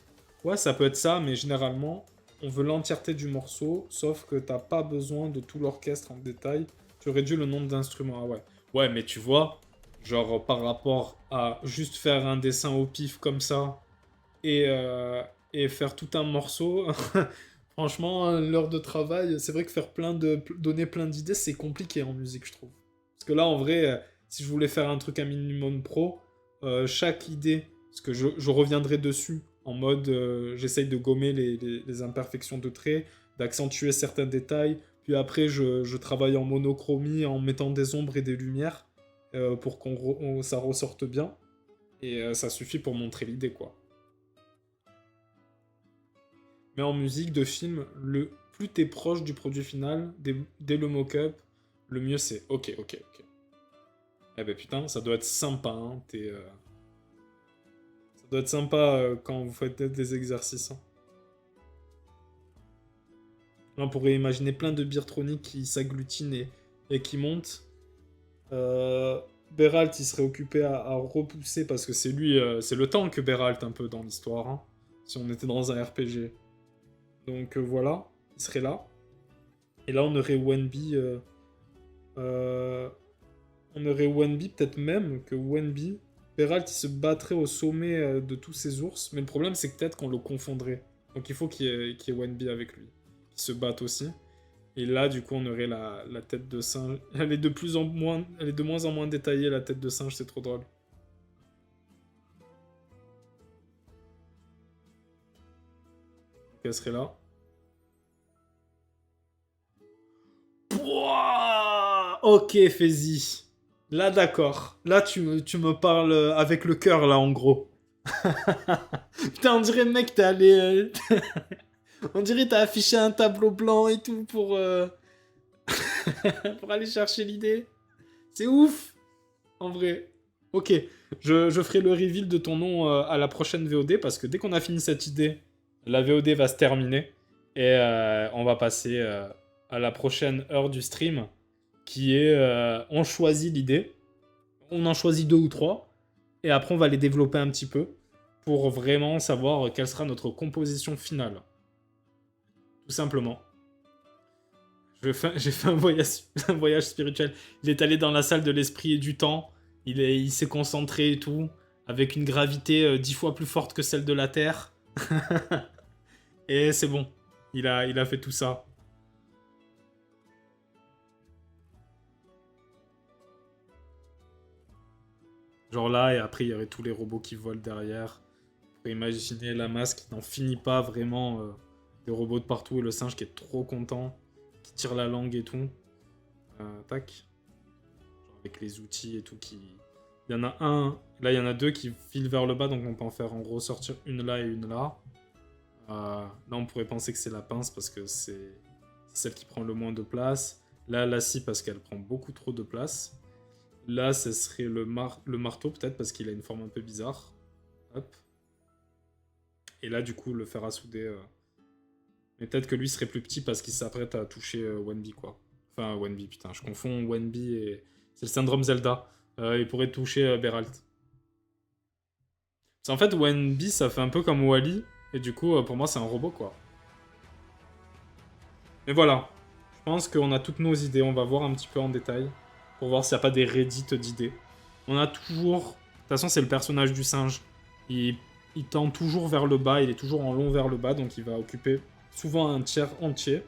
Ouais, ça peut être ça, mais généralement, on veut l'entièreté du morceau, sauf que t'as pas besoin de tout l'orchestre en détail. Tu réduis le nombre d'instruments. Ah ouais. Ouais, mais tu vois, genre par rapport à juste faire un dessin au pif comme ça et, euh, et faire tout un morceau, franchement, l'heure de travail, c'est vrai que donner plein d'idées, c'est compliqué en musique, je trouve. Parce que là, en vrai, si je voulais faire un truc un minimum pro, chaque idée, parce que je reviendrai dessus en mode j'essaye de gommer les imperfections de traits, d'accentuer certains détails, puis après je travaille en monochromie en mettant des ombres et des lumières pour ça ressorte bien, et ça suffit pour montrer l'idée, quoi. Mais en musique de film, le plus t'es proche du produit final, dès le mock-up, le mieux c'est ok, ok, ok. Eh ben putain, ça doit être sympa, hein, ça doit être sympa quand vous faites des exercices, hein. Là, on pourrait imaginer plein de birtroniques qui s'agglutinent et qui montent. Beralt, il serait occupé à repousser parce que c'est lui, c'est le tank Beralt un peu dans l'histoire, hein, si on était dans un RPG. Donc voilà, il serait là. Et là, on aurait Wenby. Euh, on aurait Wenby, peut-être même que Wenby. Beralt, il se battrait au sommet de tous ces ours. Mais le problème, c'est que peut-être qu'on le confondrait. Donc il faut qu'il y ait Wenby avec lui. Qui se batte aussi. Et là, du coup, on aurait la tête de singe. Elle est de moins en moins détaillée, la tête de singe, c'est trop drôle. Elle serait là. Pouah, ok, fais-y. Là, d'accord. Là, tu me parles avec le cœur, là, en gros. Putain, on dirait, mec, t'es allé... on dirait t'as affiché un tableau blanc et tout pour aller chercher l'idée. C'est ouf, en vrai. Ok, je ferai le reveal de ton nom à la prochaine VOD, parce que dès qu'on a fini cette idée, la VOD va se terminer. Et on va passer à la prochaine heure du stream, qui est... on choisit l'idée. On en choisit deux ou trois. Et après, on va les développer un petit peu pour vraiment savoir quelle sera notre composition finale. Tout simplement. J'ai fait un voyage spirituel. Il est allé dans la salle de l'esprit et du temps. Il s'est concentré et tout. Avec une gravité 10 fois plus forte que celle de la Terre. Et c'est bon. Il a fait tout ça. Genre là, et après, il y aurait tous les robots qui volent derrière. Vous pouvez imaginer la masse qui n'en finit pas vraiment. Des robots de partout et le singe qui est trop content. Qui tire la langue et tout. Tac. Genre avec les outils et tout qui... Il y en a un, là il y en a deux qui filent vers le bas, donc on peut en faire en gros sortir une là et une là. Là on pourrait penser que c'est la pince parce que c'est celle qui prend le moins de place. Là la scie parce qu'elle prend beaucoup trop de place. Là ce serait le marteau peut-être parce qu'il a une forme un peu bizarre. Hop. Et là du coup le fer à souder... Mais peut-être que lui serait plus petit parce qu'il s'apprête à toucher Wenby, quoi. Enfin, Wenby, putain, je confonds Wenby et... C'est le syndrome Zelda. Il pourrait toucher Beralt. Parce qu'en fait, Wenby, ça fait un peu comme Wally. Et du coup, pour moi, c'est un robot, quoi. Mais voilà. Je pense qu'on a toutes nos idées. On va voir un petit peu en détail. Pour voir s'il n'y a pas des reddits d'idées. On a toujours... De toute façon, c'est le personnage du singe. Il tend toujours vers le bas. Il est toujours en long vers le bas. Donc, il va occuper souvent un tiers entier.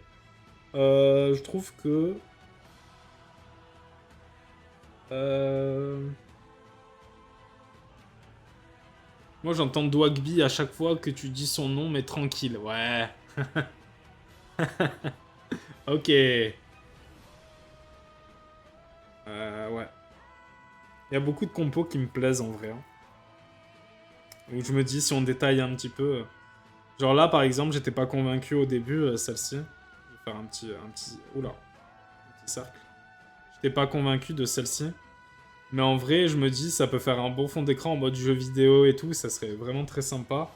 Je trouve que... Moi, j'entends Dwagby à chaque fois que tu dis son nom, mais tranquille. Ouais. Ok. Ouais. Il y a beaucoup de compos qui me plaisent en vrai. Hein. Où je me dis, si on détaille un petit peu... Genre là, par exemple, j'étais pas convaincu au début, celle-ci. Je vais faire un petit... Oula. Un petit cercle. J'étais pas convaincu de celle-ci. Mais en vrai, je me dis, ça peut faire un bon fond d'écran en mode jeu vidéo et tout. Ça serait vraiment très sympa.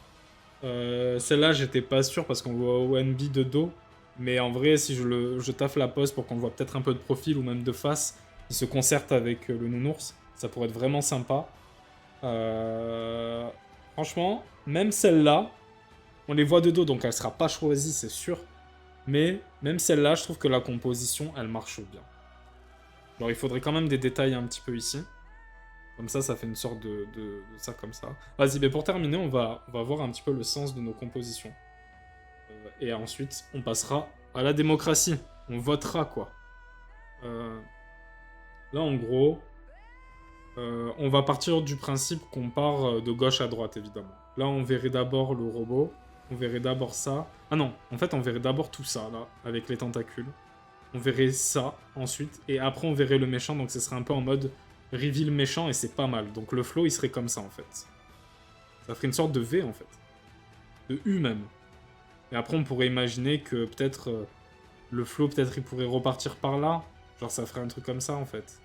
Celle-là, j'étais pas sûr parce qu'on voit ONB de dos. Mais en vrai, si je taffe la pose pour qu'on voit peut-être un peu de profil ou même de face, il se concerte avec le nounours, ça pourrait être vraiment sympa. Franchement, même celle-là, on les voit de dos, donc elle sera pas choisie, c'est sûr. Mais même celle-là, je trouve que la composition, elle marche bien. Alors il faudrait quand même des détails un petit peu ici. Comme ça fait une sorte de ça comme ça. Vas-y, mais pour terminer, on va voir un petit peu le sens de nos compositions. Et ensuite, on passera à la démocratie. On votera, quoi. Là, en gros, on va partir du principe qu'on part de gauche à droite, évidemment. Là, on verrait d'abord le robot. On verrait d'abord ça. Ah non, en fait, on verrait d'abord tout ça, là, avec les tentacules. On verrait ça, ensuite. Et après, on verrait le méchant, donc ce serait un peu en mode reveal méchant, et c'est pas mal. Donc le flow, il serait comme ça, en fait. Ça ferait une sorte de V, en fait. De U, même. Et après, on pourrait imaginer que peut-être... le flow, peut-être, il pourrait repartir par là. Genre, ça ferait un truc comme ça, en fait.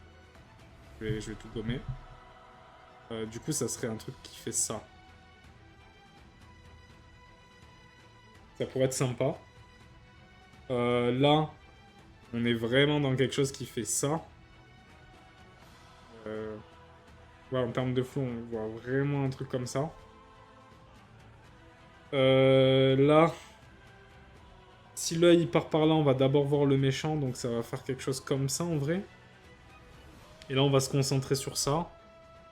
Je vais tout gommer. Du coup, ça serait un truc qui fait ça. Ça pourrait être sympa. Là, on est vraiment dans quelque chose qui fait ça. Ouais, en termes de flow, on voit vraiment un truc comme ça. Là, si l'œil part par là, on va d'abord voir le méchant, donc ça va faire quelque chose comme ça en vrai. Et là, on va se concentrer sur ça.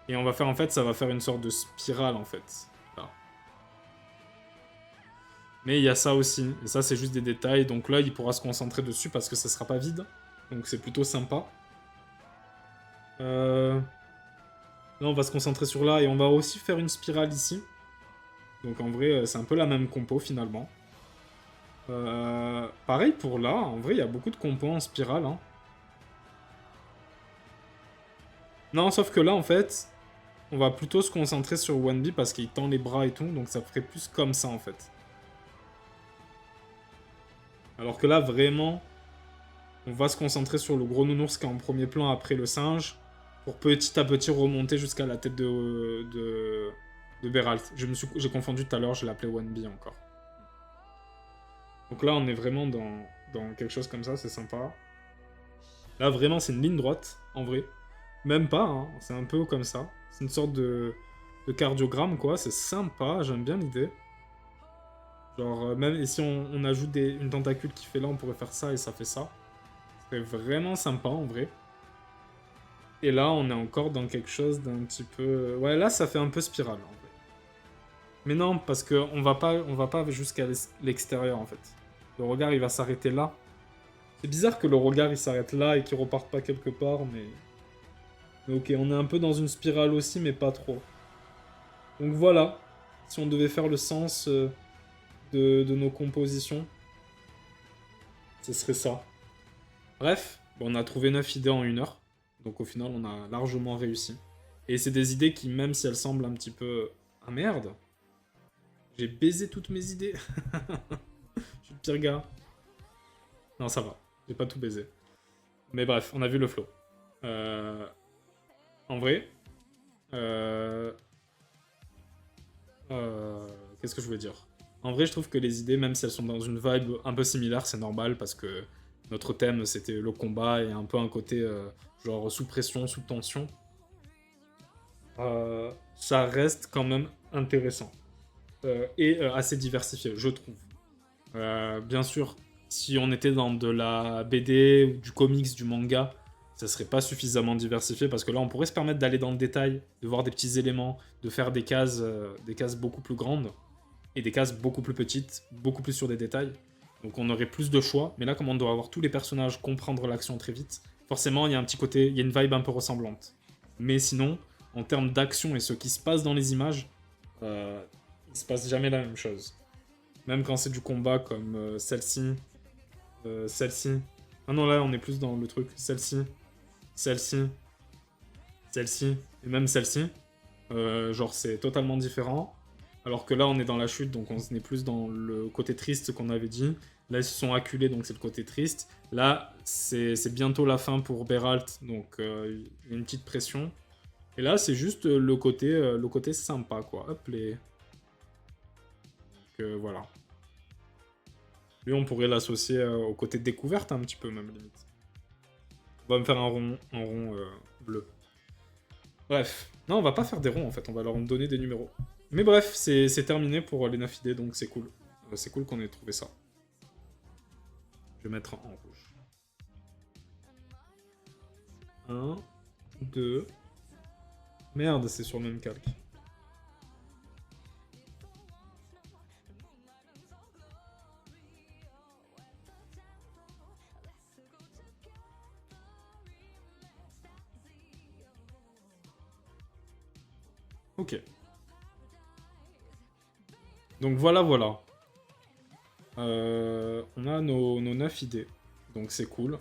Et on va faire, en fait, ça va faire une sorte de spirale, en fait. Là. Mais il y a ça aussi. Et ça, c'est juste des détails. Donc là, il pourra se concentrer dessus parce que ça sera pas vide. Donc c'est plutôt sympa. Là, on va se concentrer sur là. Et on va aussi faire une spirale ici. Donc en vrai, c'est un peu la même compo, finalement. Pareil pour là. En vrai, il y a beaucoup de compos en spirale. Hein. Non, sauf que là, en fait, on va plutôt se concentrer sur Wanby parce qu'il tend les bras et tout. Donc ça ferait plus comme ça, en fait. Alors que là, vraiment, on va se concentrer sur le gros nounours qui est en premier plan après le singe, pour petit à petit remonter jusqu'à la tête de Beralt. J'ai confondu tout à l'heure, je l'appelais Wanby encore. Donc là, on est vraiment dans quelque chose comme ça, c'est sympa. Là, vraiment, c'est une ligne droite, en vrai. Même pas, hein, c'est un peu comme ça. C'est une sorte de cardiogramme, quoi. C'est sympa, j'aime bien l'idée. Genre, même et si on ajoute une tentacule qui fait là, on pourrait faire ça et ça fait ça. C'est vraiment sympa en vrai. Et là, on est encore dans quelque chose d'un petit peu... Ouais, là, ça fait un peu spirale en vrai. Mais non, parce qu'on va pas jusqu'à l'extérieur en fait. Le regard, il va s'arrêter là. C'est bizarre que le regard, il s'arrête là et qu'il reparte pas quelque part, mais... Ok, on est un peu dans une spirale aussi, mais pas trop. Donc voilà, si on devait faire le sens de nos compositions, ce serait ça. Bref, on a trouvé 9 idées en 1 heure. Donc au final, on a largement réussi. Et c'est des idées qui, même si elles semblent un petit peu... Ah merde! J'ai baisé toutes mes idées. Je suis le pire gars. Non, ça va. J'ai pas tout baisé. Mais bref, on a vu le flow. En vrai... Qu'est-ce que je voulais dire? En vrai, je trouve que les idées, même si elles sont dans une vibe un peu similaire, c'est normal parce que notre thème, c'était le combat et un peu un côté genre sous pression, sous tension. Ça reste quand même intéressant. Et assez diversifié, je trouve. Bien sûr, si on était dans de la BD, ou du comics, du manga, ça serait pas suffisamment diversifié parce que là, on pourrait se permettre d'aller dans le détail, de voir des petits éléments, de faire des cases beaucoup plus grandes et des cases beaucoup plus petites, beaucoup plus sur des détails. Donc on aurait plus de choix, mais là, comme on doit avoir tous les personnages, comprendre l'action très vite, forcément, il y a un petit côté, il y a une vibe un peu ressemblante. Mais sinon, en termes d'action et ce qui se passe dans les images, il se passe jamais la même chose. Même quand c'est du combat comme celle-ci, celle-ci. Ah non, là, on est plus dans le truc. Celle-ci, celle-ci, celle-ci, et même celle-ci. Genre, c'est totalement différent. Alors que là, on est dans la chute, donc on est plus dans le côté triste qu'on avait dit. Là, ils se sont acculés, donc c'est le côté triste. Là, c'est bientôt la fin pour Beralt, donc il y a une petite pression. Et là, c'est juste le côté sympa, quoi. Hop, les... voilà. Lui, on pourrait l'associer au côté découverte, un petit peu, même, limite. On va me faire un rond bleu. Bref. Non, on va pas faire des ronds, en fait. On va leur donner des numéros. Mais bref, c'est terminé pour les 9 idées, donc c'est cool. C'est cool qu'on ait trouvé ça. Je vais mettre en rouge. 1, 2... Merde, c'est sur le même calque. Ok. Donc voilà, voilà. On a nos 9 idées. Donc c'est cool.